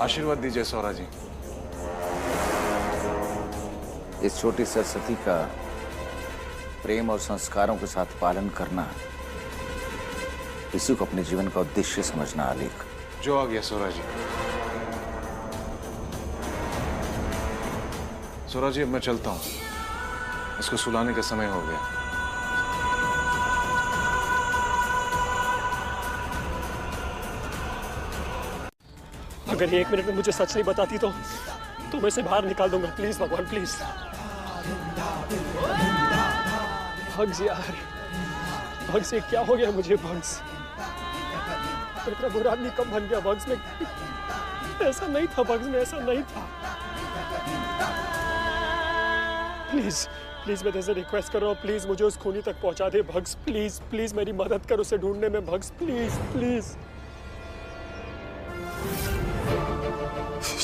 [SPEAKER 10] आशीर्वाद दीजिए सौरा जी।
[SPEAKER 6] इस छोटी सरस्वती का प्रेम और संस्कारों के साथ पालन करना, इसी को अपने जीवन का उद्देश्य समझना आलेख।
[SPEAKER 10] जो आ गया सौरा जी। सौरा जी अब मैं चलता हूं, इसको सुलाने का समय हो गया।
[SPEAKER 5] अगर ये 1 मिनट में मुझे सच नहीं बताती तो मैं इसे बाहर निकाल दूंगा। प्लीज भगवान प्लीज। भग्स यार, भग्स ये क्या हो गया मुझे? भग्स मैं इतना बुरा आदमी कब बन गया? भग्स में ऐसा नहीं था, भग्स में ऐसा नहीं था। प्लीज प्लीज मैं तेरे रिक्वेस्ट कर रहा हूँ, प्लीज मुझे उस खूनी तक पहुंचा दे भग्स। प्लीज प्लीज मेरी मदद कर उसे ढूंढने में भग्स। प्लीज प्लीज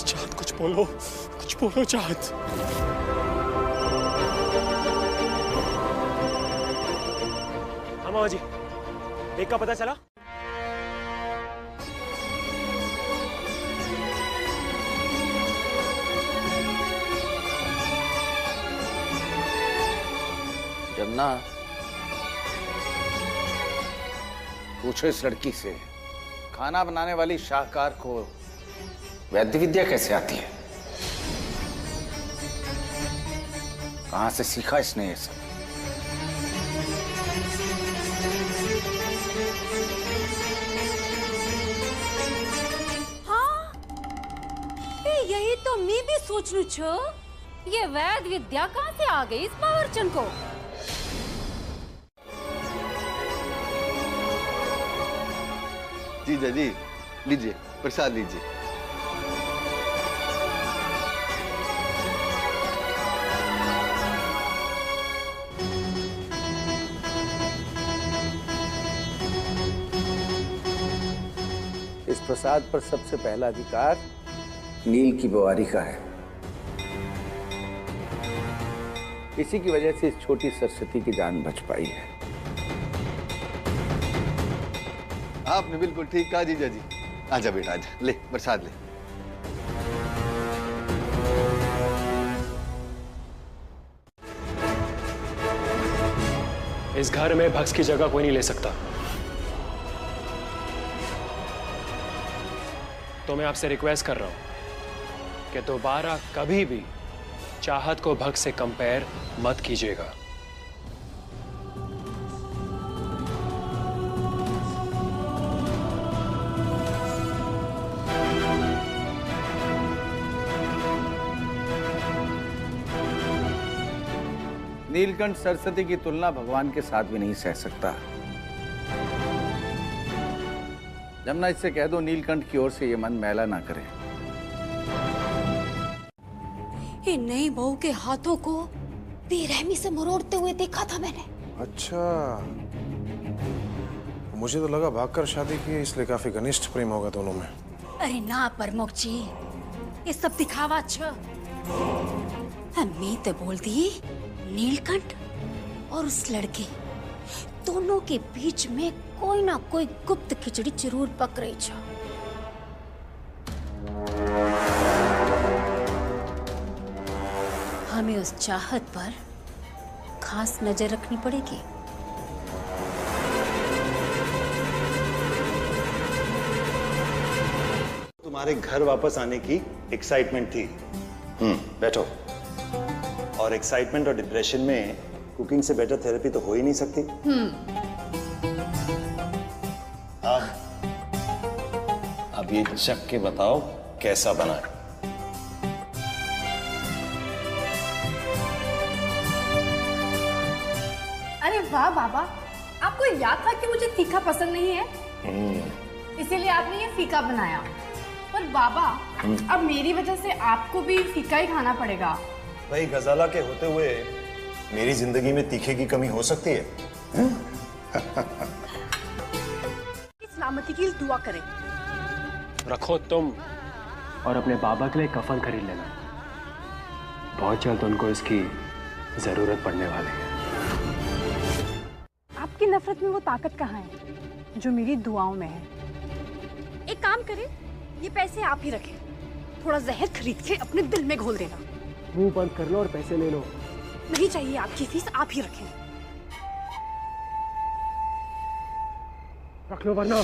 [SPEAKER 5] चाँद कुछ बोलो चाँद। हाँ मामा जी, बेग का पता चला?
[SPEAKER 6] जमुना, पूछो इस लड़की से, खाना बनाने वाली शाहकार को वैद्य विद्या कैसे आती है? कहां से सीखा इसने ये सब?
[SPEAKER 14] हाँ, यही तो मैं भी सोचनू छो। ये वैद्य विद्या कहाँ से आ गई इस बावर्चन को?
[SPEAKER 2] जीजा जी, लीजिए प्रसाद लीजिए।
[SPEAKER 6] इस प्रसाद पर सबसे पहला अधिकार नील की बुआरी का है। इसी की वजह से इस छोटी सरस्वती की जान बच पाई है।
[SPEAKER 2] आपने बिल्कुल ठीक कहा जीजा जी। आजा बेटा आजा, ले प्रसाद ले।
[SPEAKER 5] इस घर में भक्स की जगह कोई नहीं ले सकता। तो मैं आपसे रिक्वेस्ट कर रहा हूं कि दोबारा कभी भी चाहत को भक्स से कंपेयर मत कीजिएगा।
[SPEAKER 6] नीलकंठ सरस्वती की तुलना भगवान के साथ भी नहीं सह सकता। जमुना, इससे कह दो नीलकंठ की ओर से ये मन मैला ना करे।
[SPEAKER 14] ये नई बहू के हाथों को बेरहमी से मरोड़ते हुए देखा था मैंने।
[SPEAKER 10] अच्छा, मुझे तो लगा भागकर शादी की, इसलिए काफी घनिष्ठ प्रेम होगा दोनों में।
[SPEAKER 14] अरे ना प्रमुख जी, ये सब दिखावा छ। मैं तो बोलती नीलकंठ और उस लड़के दोनों के बीच में कोई ना कोई गुप्त खिचड़ी जरूर पक रही छ। हमें उस चाहत पर खास नजर रखनी पड़ेगी।
[SPEAKER 16] तुम्हारे घर वापस आने की एक्साइटमेंट थी। बैठो। और एक्साइटमेंट और डिप्रेशन में कुकिंग से बेटर थेरेपी तो हो ही नहीं सकती। अब ये चख के बताओ कैसा बना है।
[SPEAKER 11] अरे वाह बाबा, आपको याद था कि मुझे तीखा पसंद नहीं है, इसीलिए आपने ये फीका बनाया। पर बाबा, अब मेरी वजह से आपको भी फीका ही खाना पड़ेगा।
[SPEAKER 16] भाई गजाला के होते हुए मेरी जिंदगी में तीखे की कमी हो सकती है?
[SPEAKER 9] सलामती की दुआ करें।
[SPEAKER 5] रखो तुम और अपने बाबा के लिए कफन खरीद लेना। बहुत जल्द उनको इसकी जरूरत पड़ने वाली है।
[SPEAKER 9] आपकी नफरत में वो ताकत कहाँ है जो मेरी दुआओं में है? एक काम करें, ये पैसे आप ही रखें। थोड़ा जहर खरीद के अपने दिल में घोल देना।
[SPEAKER 5] मुंह बंद कर लो और पैसे ले लो।
[SPEAKER 9] नहीं चाहिए, आपकी फीस आप ही रखें।
[SPEAKER 5] रख लो वरना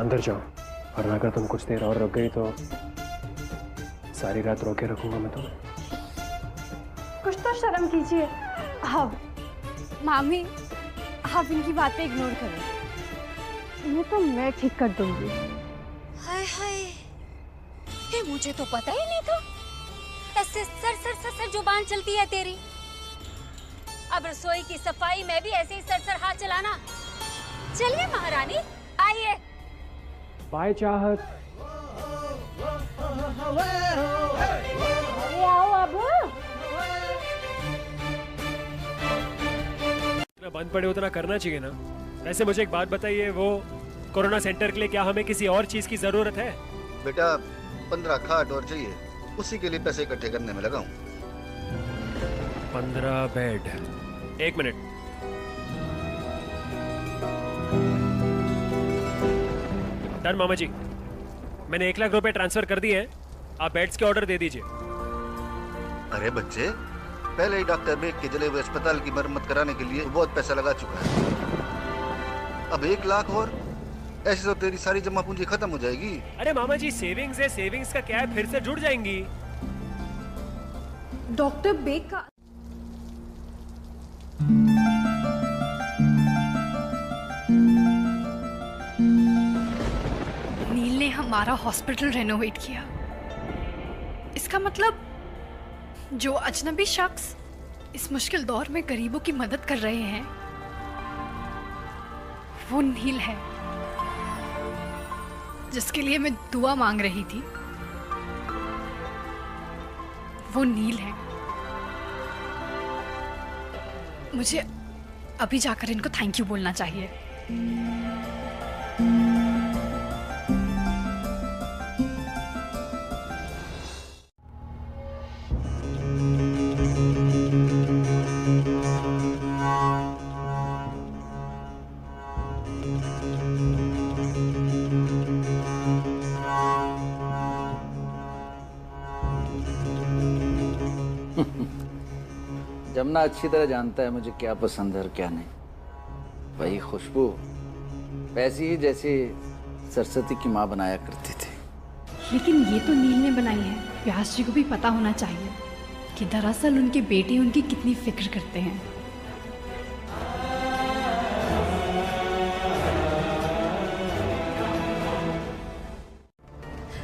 [SPEAKER 5] अंदर जाओ, वरना अगर तुम कुछ देर और रुक गई तो सारी रात रोके रखूंगा मैं तुम्हें।
[SPEAKER 9] कुछ तो शर्म कीजिए।
[SPEAKER 3] अब मामी, आप इनकी बातें इग्नोर करें। इन्हें तो मैं ठीक कर दूंगी।
[SPEAKER 14] हाय हाय, ये मुझे तो पता ही नहीं था। ऐसे सर जुबान चलती है तेरी। अब रसोई की सफाई में भी ऐसे ही सर हाथ चलाना। चलिए महारानी, आइए।
[SPEAKER 5] बाय चाहत।
[SPEAKER 9] आओ अब।
[SPEAKER 5] बंद पड़े उतना करना चाहिए ना। वैसे मुझे एक बात बताइए, वो कोरोना सेंटर के लिए क्या हमें किसी और चीज की जरूरत है?
[SPEAKER 2] बेटा 15 खाट और चाहिए, उसी के लिए पैसे इकट्ठे करने में लगा हूँ।
[SPEAKER 5] 15 बेड। एक मिनट। डन मामा जी, मैंने 1 लाख रुपए ट्रांसफर कर दिए हैं। आप बेड्स के ऑर्डर दे दीजिए।
[SPEAKER 2] अरे बच्चे, पहले ही डॉक्टर बेग के जले हुए अस्पताल की मरम्मत कराने के लिए बहुत पैसा लगा चुका है। अब 1 लाख और, ऐसे तो तेरी सारी जमा पूंजी खत्म हो जाएगी।
[SPEAKER 5] अरे मामा जी, सेविंग्स है, सेविंग्स का क्या है, फिर से जुड़ जाएंगी।
[SPEAKER 9] डॉक्टर बेग का
[SPEAKER 11] नील ने हमारा हॉस्पिटल रेनोवेट किया। इसका मतलब जो अजनबी शख्स इस मुश्किल दौर में गरीबों की मदद कर रहे हैं वो नील है, जिसके लिए मैं दुआ मांग रही थी। वो नील है। मुझे अभी जाकर इनको थैंक यू बोलना चाहिए।
[SPEAKER 6] जमुना अच्छी तरह जानता है मुझे क्या पसंद है और क्या नहीं। वही खुशबू वैसी ही जैसी सरस्वती की माँ बनाया करती थी।
[SPEAKER 11] लेकिन ये तो नील ने बनाई है। व्यास जी को भी पता होना चाहिए कि दरअसल उनके बेटे उनकी कितनी फिक्र करते हैं।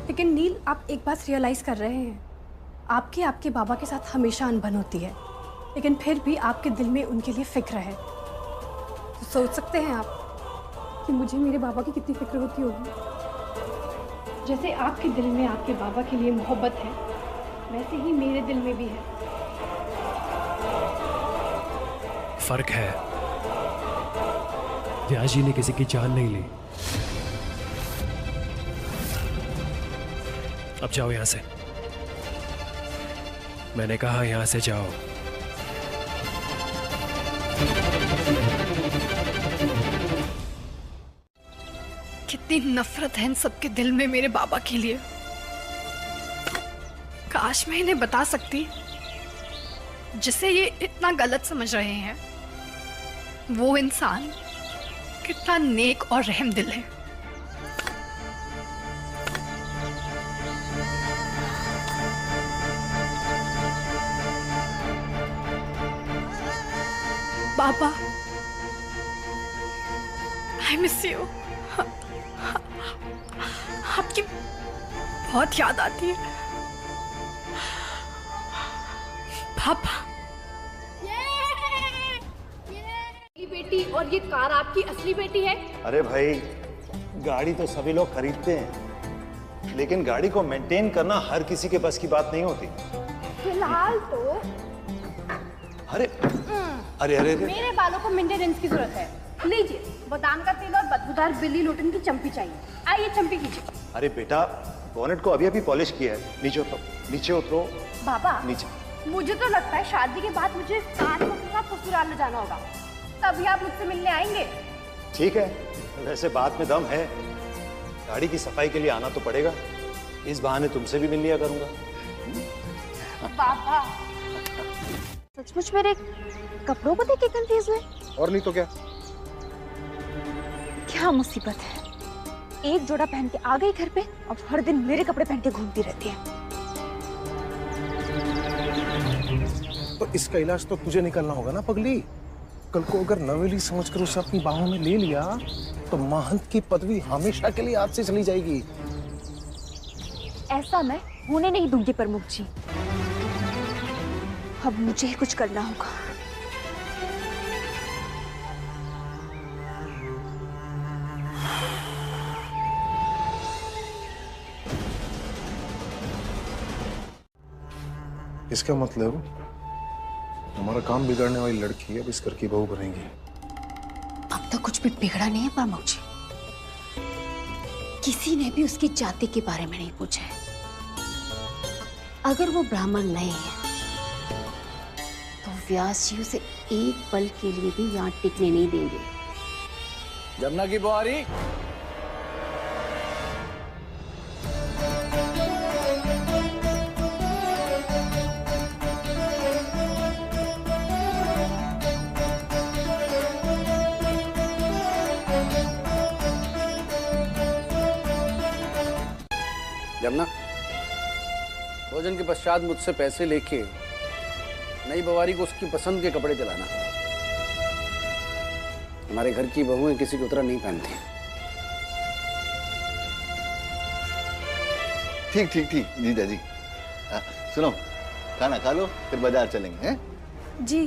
[SPEAKER 9] लेकिन नील, आप एक बात रियलाइज कर रहे हैं, आपके बाबा के साथ हमेशा अनबन होती है, लेकिन फिर भी आपके दिल में उनके लिए फिक्र है। तो सोच सकते हैं आप कि मुझे मेरे बाबा की कितनी फिक्र होती होगी। जैसे आपके दिल में आपके बाबा के लिए मोहब्बत है, वैसे ही मेरे दिल में भी है।
[SPEAKER 5] फर्क है, व्यास जी ने किसी की जान नहीं ली। अब जाओ यहां से। मैंने कहा यहां से जाओ।
[SPEAKER 11] कितनी नफरत है इन सबके दिल में मेरे बाबा के लिए। काश मैं इन्हें बता सकती जिसे ये इतना गलत समझ रहे हैं वो इंसान कितना नेक और रहमदिल है। बाबा, आई मिस यू। आपकी बहुत याद आती है पापा।
[SPEAKER 9] ये बेटी और ये कार आपकी असली बेटी है?
[SPEAKER 16] अरे भाई, गाड़ी तो सभी लोग खरीदते हैं, लेकिन गाड़ी को मेंटेन करना हर किसी के बस की बात नहीं होती।
[SPEAKER 9] फिलहाल तो
[SPEAKER 16] अरे अरे अरे, अरे।
[SPEAKER 9] मेरे बालों को मेंटेनेंस की जरूरत है। लीजिए, बादाम का तेल और बदबूदार बिल्ली लोटन की चम्पी चाहिए। आइए चम्पी कीजिए।
[SPEAKER 16] अरे बेटा, बोनेट को अभी अभी पॉलिश किया है। नीचे उतरो, नीचे उतरो।
[SPEAKER 9] बाबा,
[SPEAKER 16] नीचे।
[SPEAKER 9] मुझे तो लगता है शादी के बाद मुझे कार को के साथ ससुराल ले जाना होगा। तभी आप मुझसे मिलने आएंगे।
[SPEAKER 16] ठीक है, वैसे बात में दम है। गाड़ी की सफाई के लिए आना तो पड़ेगा। इस बहाने तुमसे भी मिल लिया करूंगा।
[SPEAKER 9] बाबा, सचमुच मेरे कपड़ों को देख के कंफ्यूज हुए?
[SPEAKER 10] और नहीं तो क्या।
[SPEAKER 1] क्या मुसीबत है, एक जोड़ा पहन के आ गई घर पे और हर दिन मेरे कपड़े पहन के घूमती रहती है।
[SPEAKER 10] तो इसका इलाज तो तुझे निकलना होगा ना पगली। कल को अगर नवेली समझकर उसे अपनी बाहों में ले लिया तो महंत की पदवी हमेशा के लिए हाथ से चली जाएगी।
[SPEAKER 1] ऐसा मैं होने नहीं दूंगी प्रमुख जी। अब मुझे ही कुछ करना होगा।
[SPEAKER 10] इसका मतलब हमारा काम बिगाड़ने वाली लड़की अब इस घर की बहू बनेगी।
[SPEAKER 1] अब तो कुछ भी बिगड़ा नहीं है प्रमुख जी। किसी ने भी उसकी जाति के बारे में नहीं पूछा है। अगर वो ब्राह्मण नहीं है तो व्यास जी उसे एक पल के लिए भी यहाँ टिकने नहीं देंगे।
[SPEAKER 6] जमुना की बुआरी, जमुना, भोजन के पश्चात मुझसे पैसे लेके नई बवारी को उसकी पसंद के कपड़े दिलाना। हमारे घर की बहुएं किसी की उतरा नहीं पहनती।
[SPEAKER 2] ठीक ठीक ठीक जीजा जी। सुनो, खाना खा लो फिर बाजार चलेंगे। हैं?
[SPEAKER 11] जी।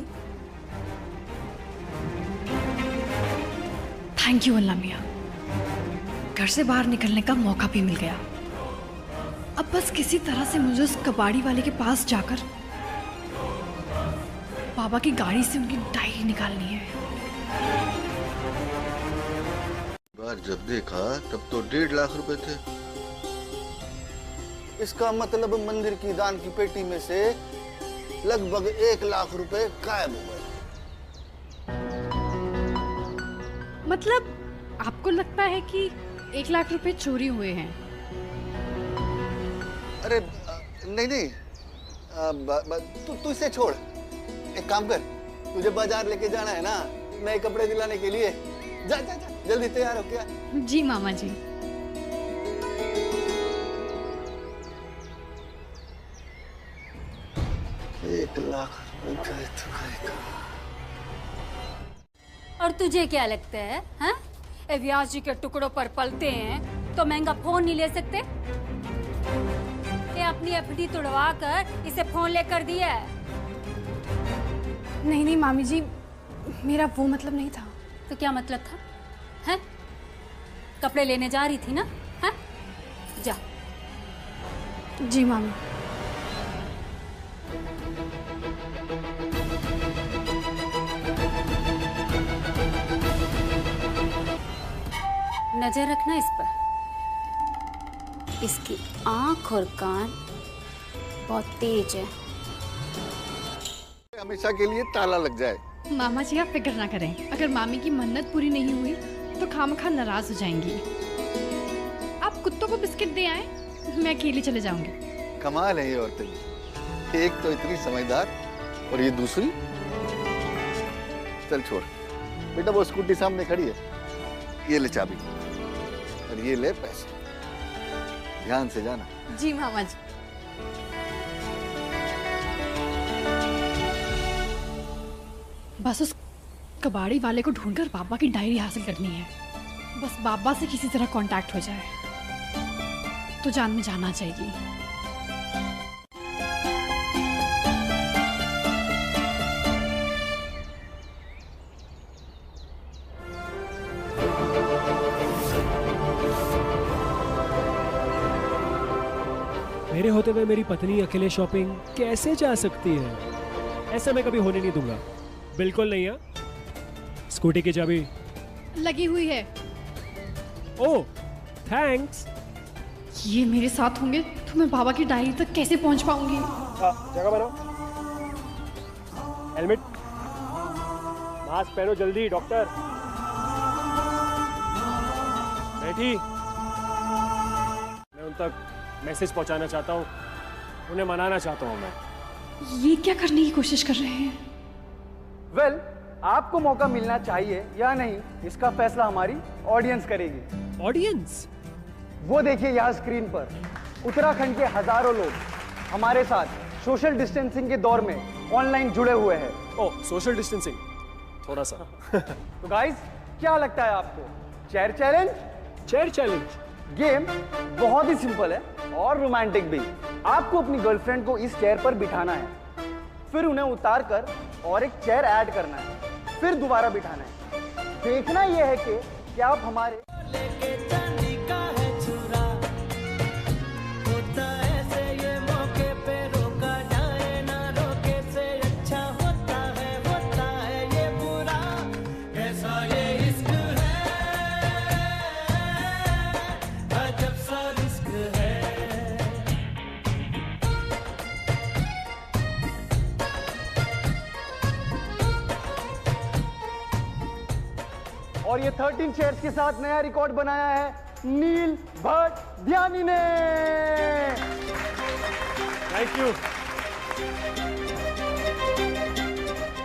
[SPEAKER 11] थैंक यू अल्लाह मियाँ, घर से बाहर निकलने का मौका भी मिल गया। अब बस किसी तरह से मुझे उस कबाड़ी वाले के पास जाकर बाबा की गाड़ी से उनकी डायरी निकालनी है।
[SPEAKER 2] बार जब देखा तब तो 1.5 लाख रुपए थे।
[SPEAKER 6] इसका मतलब मंदिर की दान की पेटी में से लगभग 1 लाख रुपए गायब हो गए।
[SPEAKER 11] मतलब आपको लगता है कि 1 लाख रुपए चोरी हुए हैं?
[SPEAKER 2] अरे नहीं नहीं, तू इसे छोड़। एक काम कर, तुझे बाजार लेके जाना है ना नए कपड़े दिलाने के लिए। जा जा जा, जल्दी तैयार हो क्या।
[SPEAKER 11] जी मामा जी।
[SPEAKER 2] एक लाख रुपए तो
[SPEAKER 14] और तुझे क्या लगता है, हाँ?
[SPEAKER 3] व्यास जी के टुकड़ों पर पलते हैं तो महंगा फोन नहीं ले सकते?
[SPEAKER 14] ये अपनी एफडी तुड़वा कर इसे फोन लेकर दिया है।
[SPEAKER 11] नहीं नहीं मामी जी, मेरा वो मतलब नहीं था।
[SPEAKER 14] तो क्या मतलब था? हैं? कपड़े लेने जा रही थी ना? हैं? जा।
[SPEAKER 11] जी मामी।
[SPEAKER 14] नजर रखना इस पर। इसकी आंख और कान बहुत तेज है।
[SPEAKER 2] हमेशा के लिए ताला लग जाए।
[SPEAKER 11] मामा जी आप फिक्र ना करें, अगर मामी की मन्नत पूरी नहीं हुई तो खामखा नाराज हो जाएंगी। को बिस्किट दे आए, मैं अकेली चले जाऊंगी।
[SPEAKER 2] कमाल है ये औरतें, एक तो इतनी समझदार और ये दूसरी। चल छोड़ बेटा, वो स्कूटी सामने खड़ी है, ये ले चाबी और ये ले पैसे, ध्यान से जाना।
[SPEAKER 11] जी मामा जी। बस उस कबाड़ी वाले को ढूंढकर बाबा की डायरी हासिल करनी है। बस बाबा से किसी तरह कांटेक्ट हो जाए तो जान में जाना चाहिए।
[SPEAKER 5] मेरे होते हुए मेरी पत्नी अकेले शॉपिंग कैसे जा सकती है? ऐसा मैं कभी होने नहीं दूंगा, बिल्कुल नहीं। है स्कूटी की चाबी
[SPEAKER 11] लगी हुई है।
[SPEAKER 5] ओह थैंक्स।
[SPEAKER 11] ये मेरे साथ होंगे तो मैं बाबा की डायरी तक कैसे पहुंच पाऊंगी?
[SPEAKER 5] जगह बनाओ, हेलमेट, मास्क पहनो जल्दी। डॉक्टर बैठी, मैं उन तक मैसेज पहुंचाना चाहता हूँ, उन्हें मनाना चाहता हूँ मैं।
[SPEAKER 11] ये क्या करने की कोशिश कर रहे हैं?
[SPEAKER 17] वेल, आपको मौका मिलना चाहिए या नहीं, इसका फैसला हमारी ऑडियंस करेगी।
[SPEAKER 5] ऑडियंस?
[SPEAKER 17] वो देखिए यहाँ स्क्रीन पर उत्तराखंड के हजारों लोग हमारे साथ सोशल डिस्टेंसिंग के दौर में ऑनलाइन जुड़े हुए हैं।
[SPEAKER 5] ओह, सोशल डिस्टेंसिंग थोड़ा सा।
[SPEAKER 17] तो गाइस, क्या लगता है आपको? Chair challenge?
[SPEAKER 5] Chair challenge
[SPEAKER 17] game बहुत ही सिंपल है और रोमांटिक भी। आपको अपनी गर्लफ्रेंड को इस चेयर पर बिठाना है, फिर उन्हें उतार कर और एक चेयर ऐड करना है, फिर दोबारा बिठाना है। देखना यह है कि क्या आप हमारे और ये 13 चेयर्स के साथ नया रिकॉर्ड बनाया है नील भट्ट ध्यानी ने।
[SPEAKER 5] Thank you.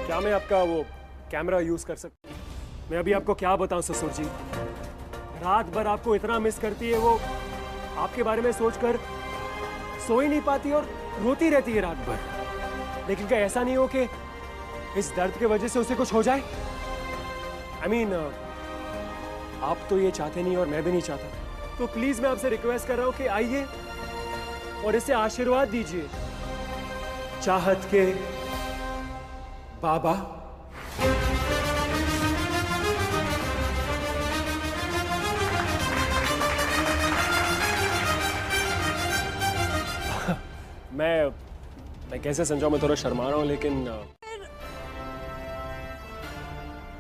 [SPEAKER 5] क्या मैं आपका वो कैमरा यूज कर सकता हूँ? मैं अभी आपको क्या बताऊं ससुर जी, रात भर आपको इतना मिस करती है वो, आपके बारे में सोचकर सो ही नहीं पाती और रोती रहती है रात भर। लेकिन क्या ऐसा नहीं हो कि इस दर्द की वजह से उसे कुछ हो जाए? I mean, आप तो ये चाहते नहीं और मैं भी नहीं चाहता, तो प्लीज मैं आपसे रिक्वेस्ट कर रहा हूं कि आइए और इसे आशीर्वाद दीजिए। चाहत के बाबा। मैं कैसे समझाऊं, मैं थोड़ा शर्मा रहा हूं, लेकिन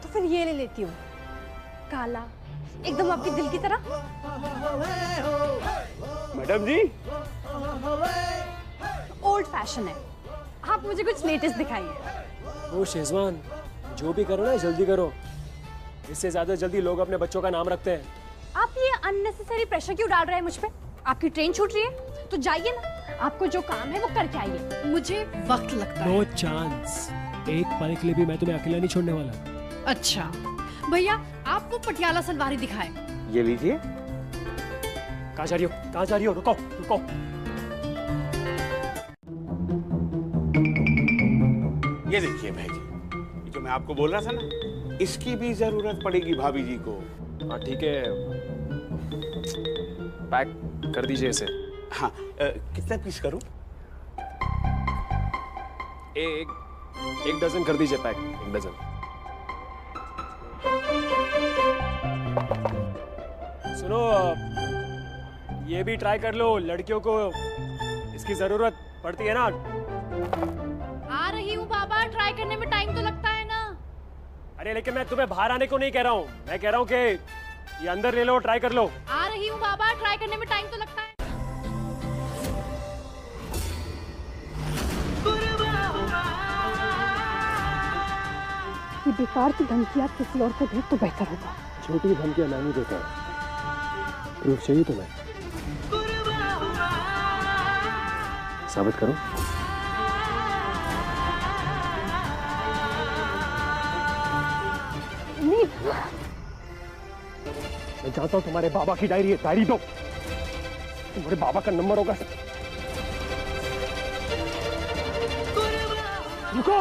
[SPEAKER 3] तो फिर ये ले लेती हूँ, काला, एकदम आपके दिल की तरह।
[SPEAKER 5] मैडम जी,
[SPEAKER 3] ओल्ड फैशन है, आप मुझे कुछ लेटेस्ट दिखाइए।
[SPEAKER 5] ओ शेजवान, जो भी करो ना जल्दी करो, इससे ज्यादा जल्दी लोग अपने बच्चों का नाम रखते हैं।
[SPEAKER 3] आप ये अननेसेसरी प्रेशर क्यों डाल रहे हैं मुझ पे? आपकी ट्रेन छूट रही है तो जाइए ना, आपको जो काम है वो करके आइए।
[SPEAKER 11] मुझे वक्त लगता है।
[SPEAKER 5] नो चांस, एक पल के लिए भी मैं तुम्हें अकेला नहीं छोड़ने वाला।
[SPEAKER 11] अच्छा भैया, आप वो पटियाला सलवारी दिखाएं।
[SPEAKER 17] ये लीजिए।
[SPEAKER 5] कहाँ जा रही हो? कहाँ जा रही हो? रुको रुको।
[SPEAKER 18] ये देखिए भाई जी, जो मैं आपको बोल रहा था ना, इसकी भी जरूरत पड़ेगी भाभी जी को।
[SPEAKER 5] हाँ ठीक है, पैक कर दीजिए इसे।
[SPEAKER 18] हाँ, कितना पीस करूं?
[SPEAKER 5] एक डजन कर दीजिए पैक, 1 डजन। सुनो, ये भी ट्राई कर लो, लड़कियों को इसकी जरूरत पड़ती है ना।
[SPEAKER 11] आ रही हूँ बाबा, ट्राई करने में टाइम तो लगता है ना।
[SPEAKER 5] अरे लेकिन मैं तुम्हें बाहर आने को नहीं कह रहा हूँ, मैं कह रहा हूँ कि ये अंदर ले लो, ट्राई कर लो।
[SPEAKER 11] आ रही हूँ बाबा, ट्राई करने में टाइम तो लगता है।
[SPEAKER 3] ये बेकार की धमकियां किसी और को दे तो बेहतर होगा।
[SPEAKER 5] छोटी धमकियां नहीं देता, प्रूफ चाहिए तुम्हें? साबित करूं?
[SPEAKER 3] नहीं,
[SPEAKER 5] मैं चाहता हूं तुम्हारे बाबा की डायरी है, डायरी दो। तुम्हारे बाबा का नंबर होगा। रुको।